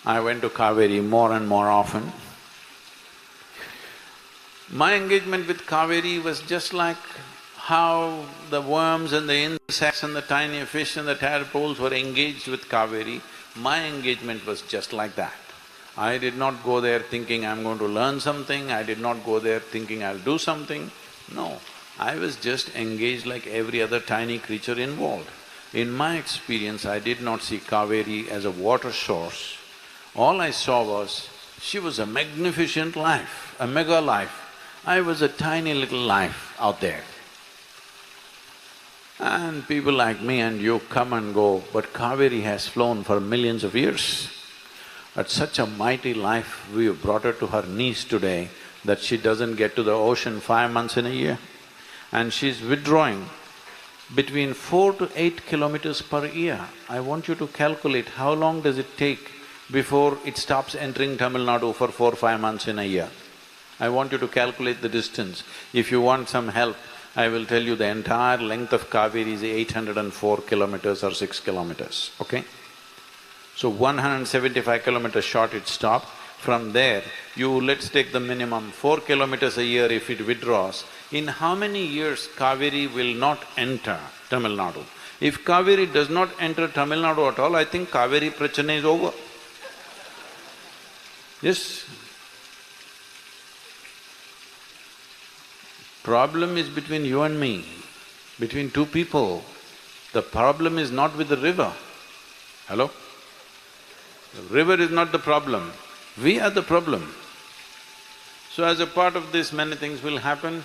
[SPEAKER 4] I went to Kaveri more and more often. My engagement with Kaveri was just like how the worms and the insects and the tiny fish and the tadpoles were engaged with Kaveri, my engagement was just like that. I did not go there thinking I'm going to learn something, I did not go there thinking I'll do something. No, I was just engaged like every other tiny creature involved. In my experience, I did not see Kaveri as a water source. All I saw was, she was a magnificent life, a mega life. I was a tiny little life out there. And people like me and you come and go, but Kaveri has flown for millions of years. At such a mighty life, we have brought her to her knees today that she doesn't get to the ocean 5 months in a year. And she's withdrawing between 4 to 8 kilometers per year. I want you to calculate how long does it take before it stops entering Tamil Nadu for 4-5 months in a year. I want you to calculate the distance. If you want some help, I will tell you the entire length of Kaveri is 804 kilometers or 6 kilometers, okay? So 175 kilometers short it stopped. From there, let's take the minimum 4 kilometers a year if it withdraws. In how many years Kaveri will not enter Tamil Nadu? If Kaveri does not enter Tamil Nadu at all, I think Kaveri prachana is over. Yes. Problem is between you and me, between two people. The problem is not with the river. Hello? The river is not the problem, we are the problem. So as a part of this, many things will happen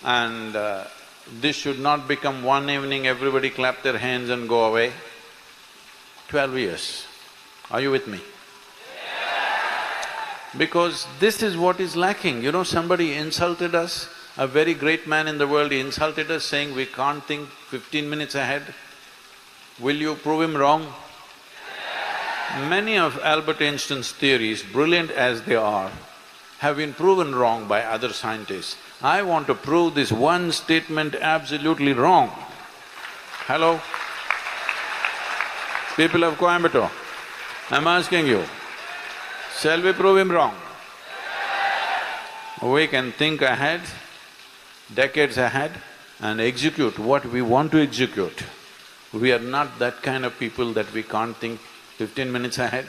[SPEAKER 4] and this should not become one evening everybody clap their hands and go away. 12 years. Are you with me? Because this is what is lacking. You know, somebody insulted us, a very great man in the world, he insulted us saying we can't think 15 minutes ahead. Will you prove him wrong? Many of Albert Einstein's theories, brilliant as they are, have been proven wrong by other scientists. I want to prove this one statement absolutely wrong. Hello? People of Coimbatore, I'm asking you, shall we prove him wrong? We can think ahead, decades ahead, and execute what we want to execute. We are not that kind of people that we can't think 15 minutes ahead.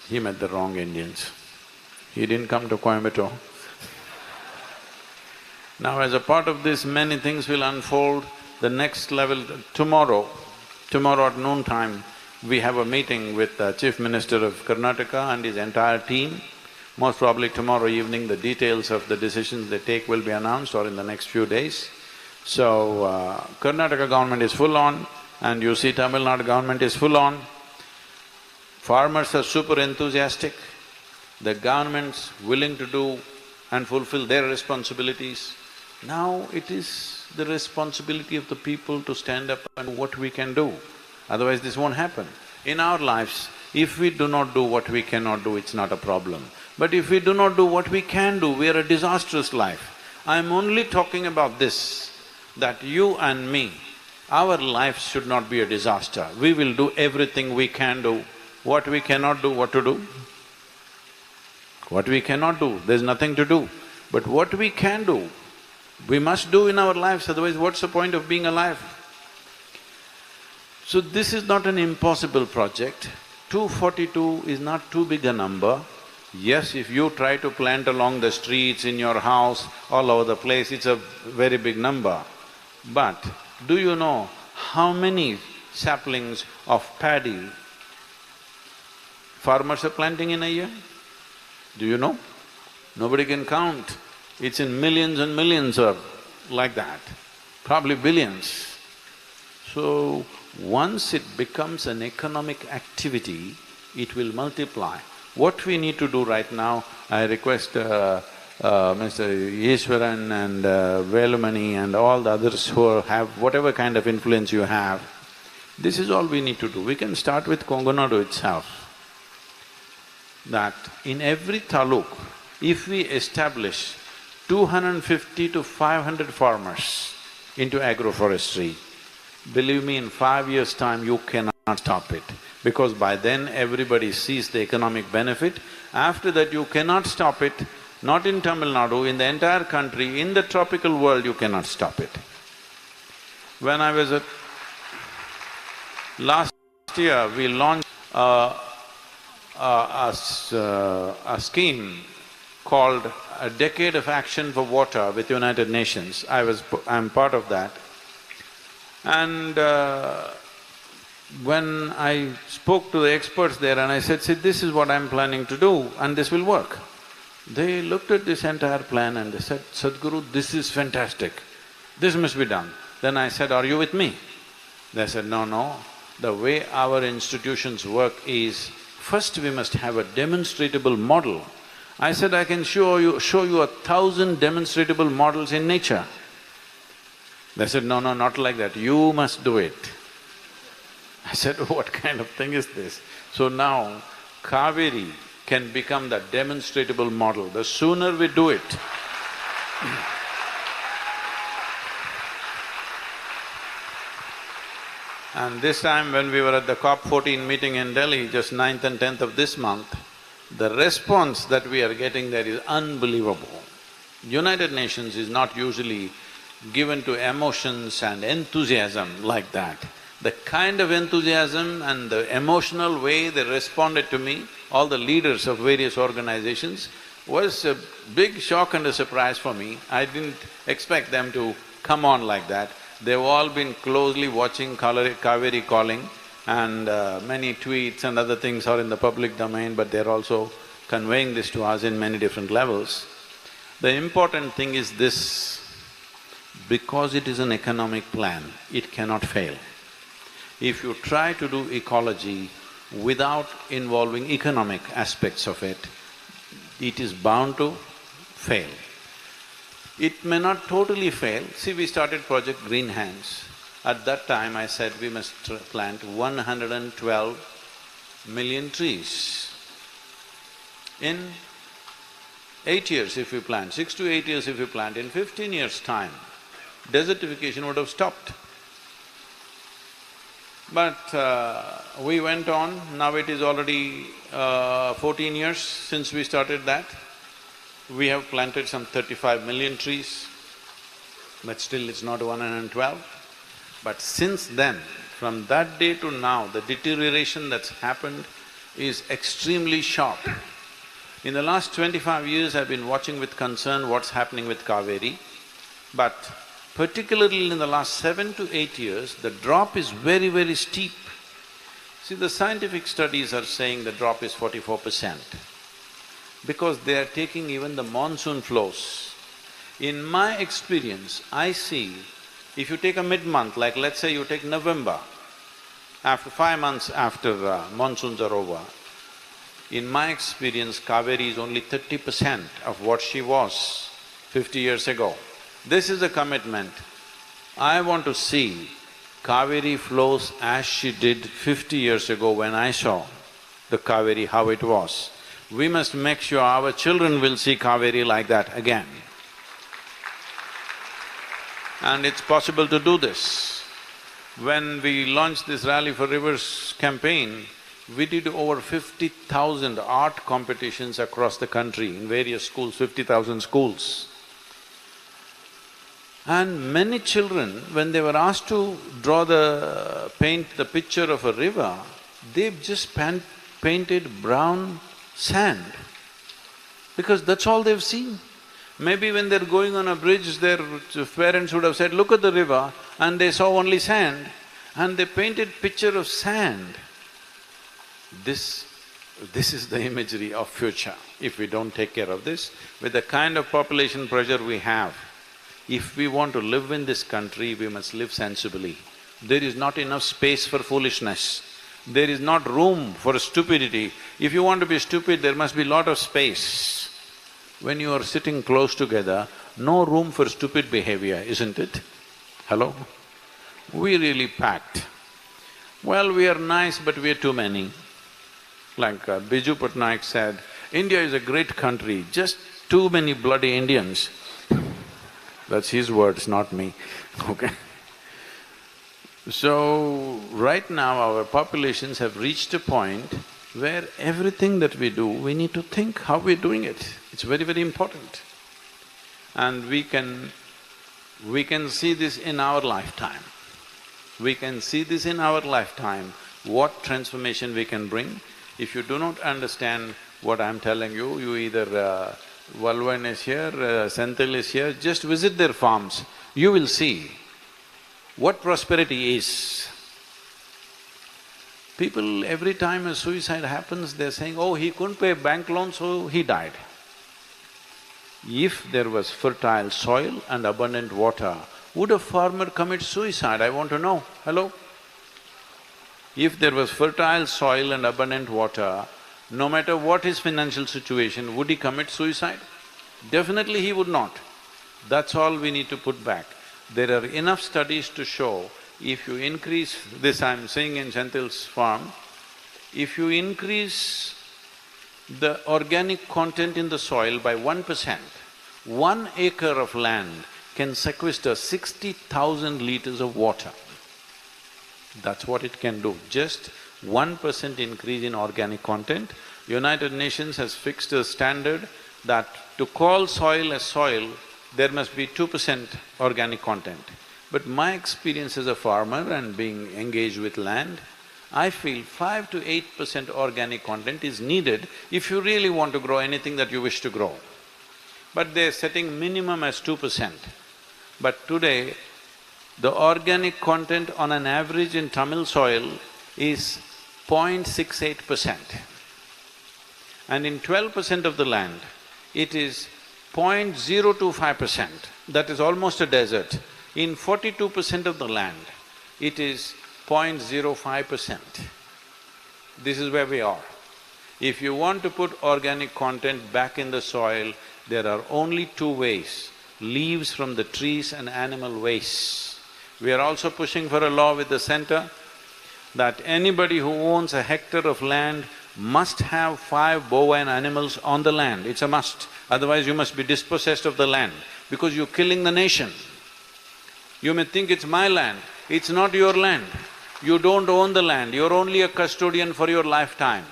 [SPEAKER 4] He met the wrong Indians. He didn't come to Coimbatore. Now as a part of this, many things will unfold. The next level, tomorrow at noontime, we have a meeting with the Chief Minister of Karnataka and his entire team. Most probably tomorrow evening, the details of the decisions they take will be announced or in the next few days. So, Karnataka government is full on and you see Tamil Nadu government is full on. Farmers are super enthusiastic. The government's willing to do and fulfill their responsibilities. Now it is the responsibility of the people to stand up and do what we can do. Otherwise this won't happen. In our lives, if we do not do what we cannot do, it's not a problem. But if we do not do what we can do, we are a disastrous life. I'm only talking about this, that you and me, our life should not be a disaster. We will do everything we can do. What we cannot do, what to do? What we cannot do, there's nothing to do. But what we can do, we must do in our lives, otherwise what's the point of being alive? So this is not an impossible project. 242 is not too big a number. Yes, if you try to plant along the streets, in your house, all over the place, it's a very big number. But do you know how many saplings of paddy farmers are planting in a year? Do you know? Nobody can count. It's in millions and millions or like that, probably billions. So, once it becomes an economic activity, it will multiply. What we need to do right now, I request Mr. Ishwaran and Velumani and all the others who have whatever kind of influence you have, this is all we need to do. We can start with Kongonadu itself. That in every taluk, if we establish 250 to 500 farmers into agroforestry, believe me, in 5 years' time you cannot stop it, because by then everybody sees the economic benefit. After that you cannot stop it, not in Tamil Nadu, in the entire country, in the tropical world you cannot stop it. When I was last year we launched a scheme called A Decade of Action for Water with United Nations. I'm part of that. And when I spoke to the experts there and I said, see, this is what I'm planning to do and this will work. They looked at this entire plan and they said, Sadhguru, this is fantastic, this must be done. Then I said, are you with me? They said, no, no, the way our institutions work is, first we must have a demonstratable model. I said, I can show you 1,000 demonstratable models in nature. They said, no, no, not like that, you must do it. I said, what kind of thing is this? So now, Kaveri can become the demonstratable model. The sooner we do it, and this time when we were at the COP14 meeting in Delhi, just 9th and 10th of this month, the response that we are getting there is unbelievable. United Nations is not usually given to emotions and enthusiasm like that. The kind of enthusiasm and the emotional way they responded to me, all the leaders of various organizations, was a big shock and a surprise for me. I didn't expect them to come on like that. They've all been closely watching Kaveri calling, and many tweets and other things are in the public domain, but they're also conveying this to us in many different levels. The important thing is this: because it is an economic plan, it cannot fail. If you try to do ecology without involving economic aspects of it, it is bound to fail. It may not totally fail. See, we started Project Green Hands. At that time, I said we must plant 112 million trees. In 8 years if we plant, 6 to 8 years if we plant, in 15 years' time, desertification would have stopped. But we went on, now it is already 14 years since we started that. We have planted some 35 million trees, but still it's not 112. But since then, from that day to now, the deterioration that's happened is extremely sharp. In the last 25 years, I've been watching with concern what's happening with Kaveri, but particularly in the last 7 to 8 years, the drop is very, very steep. See, the scientific studies are saying the drop is 44%, because they are taking even the monsoon flows. In my experience, I see, if you take a mid-month, like let's say you take November, after 5 months after monsoons are over, in my experience, Kaveri is only 30% of what she was 50 years ago. This is a commitment. I want to see Kaveri flows as she did 50 years ago when I saw the Kaveri, how it was. We must make sure our children will see Kaveri like that again. And it's possible to do this. When we launched this Rally for Rivers campaign, we did over 50,000 art competitions across the country in various schools, 50,000 schools. And many children, when they were asked to paint the picture of a river, they've just painted brown sand, because that's all they've seen. Maybe when they're going on a bridge, their parents would have said, look at the river, and they saw only sand, and they painted picture of sand. This is the imagery of future. If we don't take care of this, with the kind of population pressure we have, if we want to live in this country, we must live sensibly. There is not enough space for foolishness. There is not room for stupidity. If you want to be stupid, there must be lot of space. When you are sitting close together, no room for stupid behavior, isn't it? Hello? We really packed. Well, we are nice, but we are too many. Like Biju Patnaik said, India is a great country, just too many bloody Indians. That's his words, not me, okay? So, right now our populations have reached a point where everything that we do, we need to think how we're doing it. It's very, very important. And we can see this in our lifetime. We can see this in our lifetime, what transformation we can bring. If you do not understand what I'm telling you, you either Valvan is here, Senthil is here, just visit their farms, you will see what prosperity is. People, every time a suicide happens, they're saying, oh, he couldn't pay bank loan, so he died. If there was fertile soil and abundant water, would a farmer commit suicide? I want to know. Hello? If there was fertile soil and abundant water, no matter what his financial situation, would he commit suicide? Definitely he would not. That's all we need to put back. There are enough studies to show if you increase… this I'm saying in Chantil's farm, if you increase the organic content in the soil by 1%, 1 acre of land can sequester 60,000 liters of water. That's what it can do, just 1% increase in organic content. United Nations has fixed a standard that to call soil as soil, there must be 2% organic content. But my experience as a farmer and being engaged with land, I feel 5 to 8% organic content is needed if you really want to grow anything that you wish to grow. But they're setting minimum as 2%. But today, the organic content on an average in Tamil soil is 0.68%. And in 12% of the land, it is 0.025%, that is almost a desert. In 42% of the land, it is 0.05%. This is where we are. If you want to put organic content back in the soil, there are only two ways: leaves from the trees and animal waste. We are also pushing for a law with the center that anybody who owns a hectare of land must have 5 bovine animals on the land, it's a must. Otherwise you must be dispossessed of the land because you're killing the nation. You may think it's my land, it's not your land. You don't own the land, you're only a custodian for your lifetime.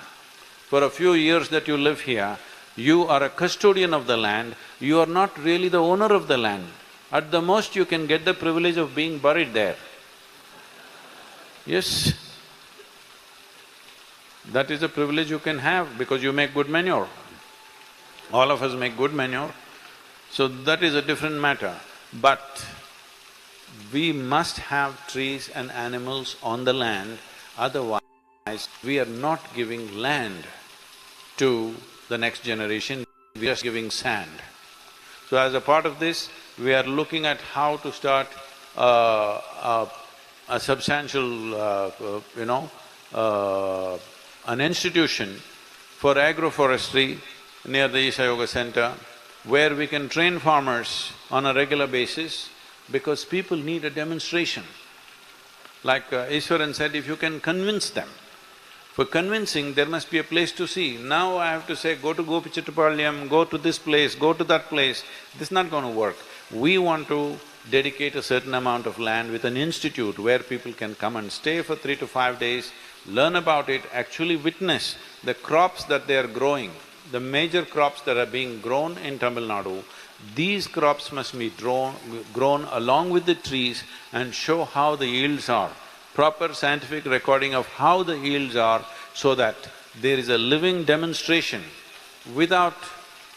[SPEAKER 4] For a few years that you live here, you are a custodian of the land, you are not really the owner of the land. At the most, you can get the privilege of being buried there. Yes, that is a privilege you can have because you make good manure. All of us make good manure, so that is a different matter. But we must have trees and animals on the land, otherwise we are not giving land to the next generation, we are just giving sand. So as a part of this, we are looking at how to start a substantial, an institution for agroforestry near the Isha Yoga Center, where we can train farmers on a regular basis because people need a demonstration. Like Ishwaran said, if you can convince them, for convincing there must be a place to see. Now I have to say, go to Gopichettapalayam, go to this place, go to that place, this is not going to work. We want to dedicate a certain amount of land with an institute where people can come and stay for 3 to 5 days, learn about it, actually witness the crops that they are growing, the major crops that are being grown in Tamil Nadu. These crops must be grown along with the trees and show how the yields are. Proper scientific recording of how the yields are so that there is a living demonstration without…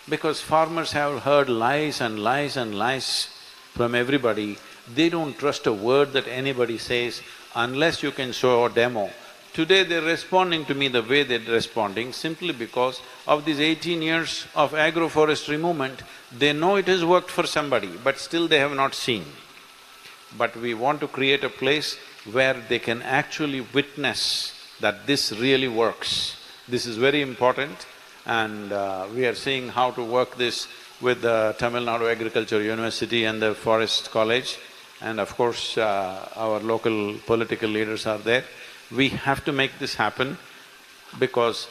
[SPEAKER 4] because farmers have heard lies and lies and lies from everybody, they don't trust a word that anybody says unless you can show a demo. Today they're responding to me the way they're responding simply because of these 18 years of agroforestry movement. They know it has worked for somebody, but still they have not seen. But we want to create a place where they can actually witness that this really works. This is very important, and we are seeing how to work this with the Tamil Nadu Agriculture University and the Forest College, and of course our local political leaders are there. We have to make this happen because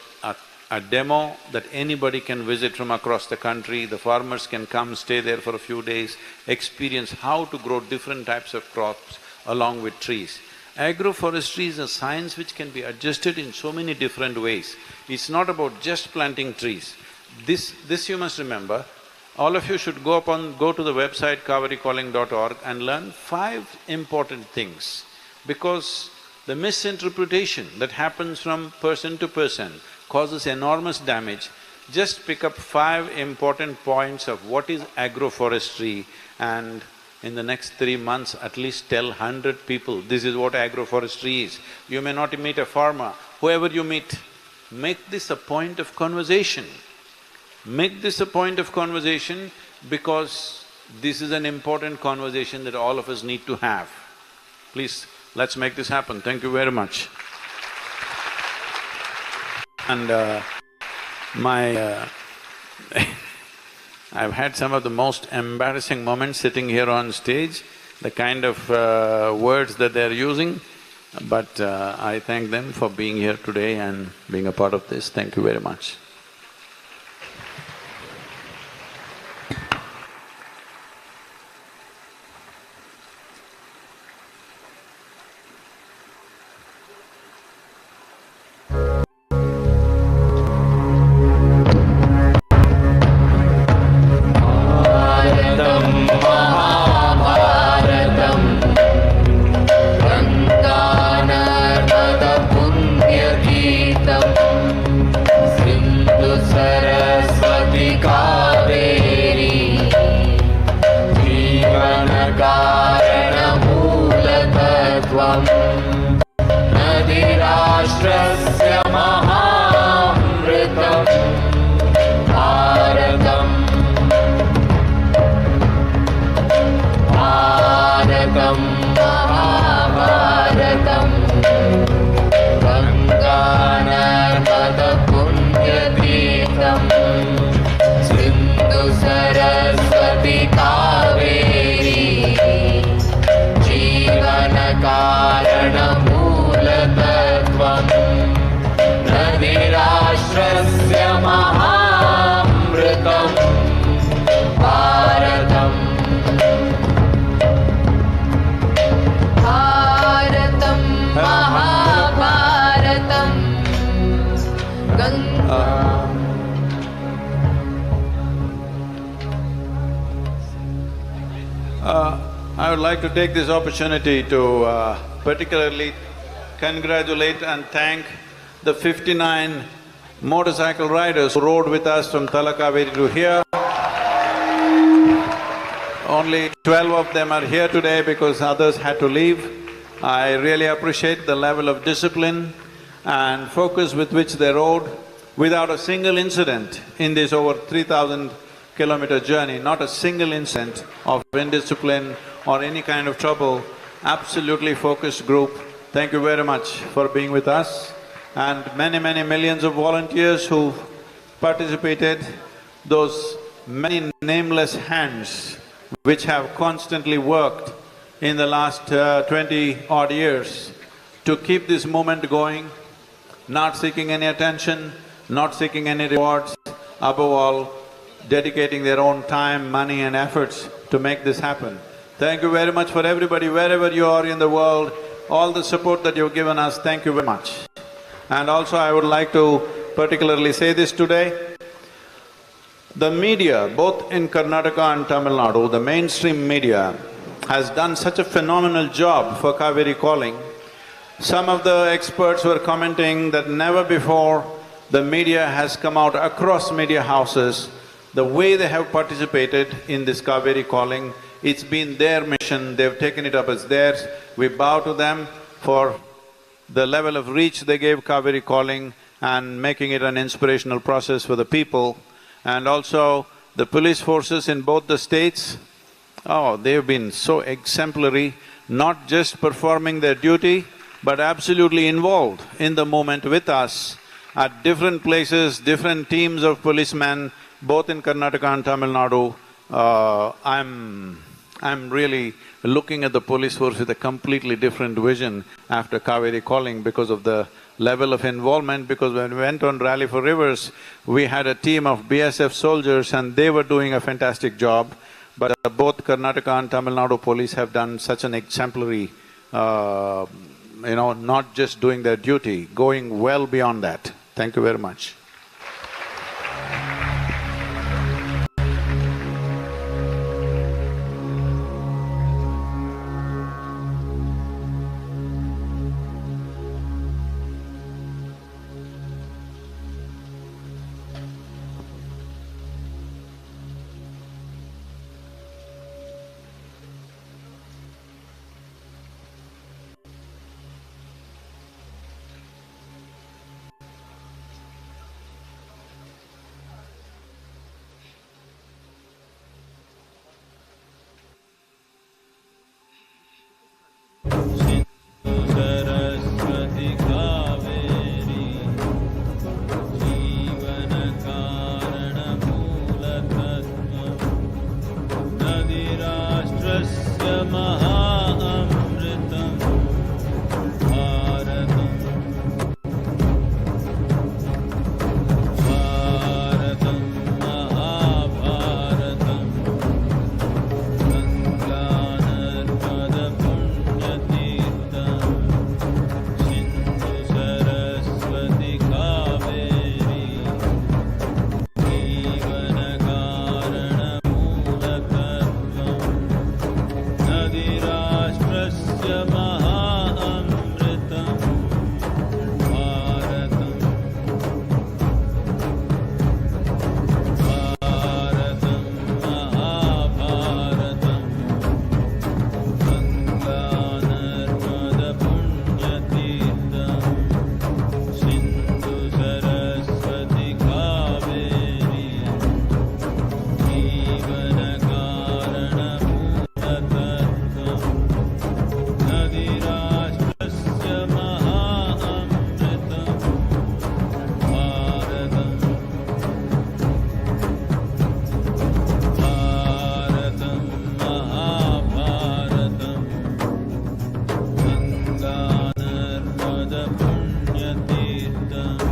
[SPEAKER 4] a demo that anybody can visit from across the country, the farmers can come, stay there for a few days, experience how to grow different types of crops along with trees. Agroforestry is a science which can be adjusted in so many different ways. It's not about just planting trees. This you must remember. All of you should go to the website kavaricalling.org and learn 5 important things, because the misinterpretation that happens from person to person causes enormous damage. Just pick up 5 important points of what is agroforestry and In the next 3 months, at least tell 100 people, this is what agroforestry is. You may not meet a farmer, whoever you meet, make this a point of conversation. Make this a point of conversation because this is an important conversation that all of us need to have. Please, let's make this happen. Thank you very much. And I've had some of the most embarrassing moments sitting here on stage, the kind of words that they're using, but I thank them for being here today and being a part of this. Thank you very much. I would like to take this opportunity to particularly congratulate and thank the 59 motorcycle riders who rode with us from Talakaveri to here. Only 12 of them are here today because others had to leave. I really appreciate the level of discipline and focus with which they rode without a single incident in this over 3,000-kilometer journey, not a single incident of indiscipline or any kind of trouble. Absolutely focused group. Thank you very much for being with us. And many millions of volunteers who participated, those many nameless hands which have constantly worked in the last 20-odd years to keep this movement going, not seeking any attention, not seeking any rewards, above all, dedicating their own time, money and efforts to make this happen. Thank you very much for everybody, wherever you are in the world, all the support that you've given us, thank you very much. And also I would like to particularly say this today, the media, both in Karnataka and Tamil Nadu, the mainstream media has done such a phenomenal job for Kaveri calling. Some of the experts were commenting that never before the media has come out across media houses, the way they have participated in this Kaveri calling. It's been their mission, they've taken it up as theirs. We bow to them for the level of reach they gave Kaveri calling and making it an inspirational process for the people. And also the police forces in both the states, they've been so exemplary, not just performing their duty, but absolutely involved in the movement with us at different places, different teams of policemen, both in Karnataka and Tamil Nadu. I'm really looking at the police force with a completely different vision after Kaveri calling because of the level of involvement, because when we went on Rally for Rivers, we had a team of BSF soldiers and they were doing a fantastic job. But both Karnataka and Tamil Nadu police have done such an exemplary, not just doing their duty, going well beyond that. Thank you very much.
[SPEAKER 1] punyatita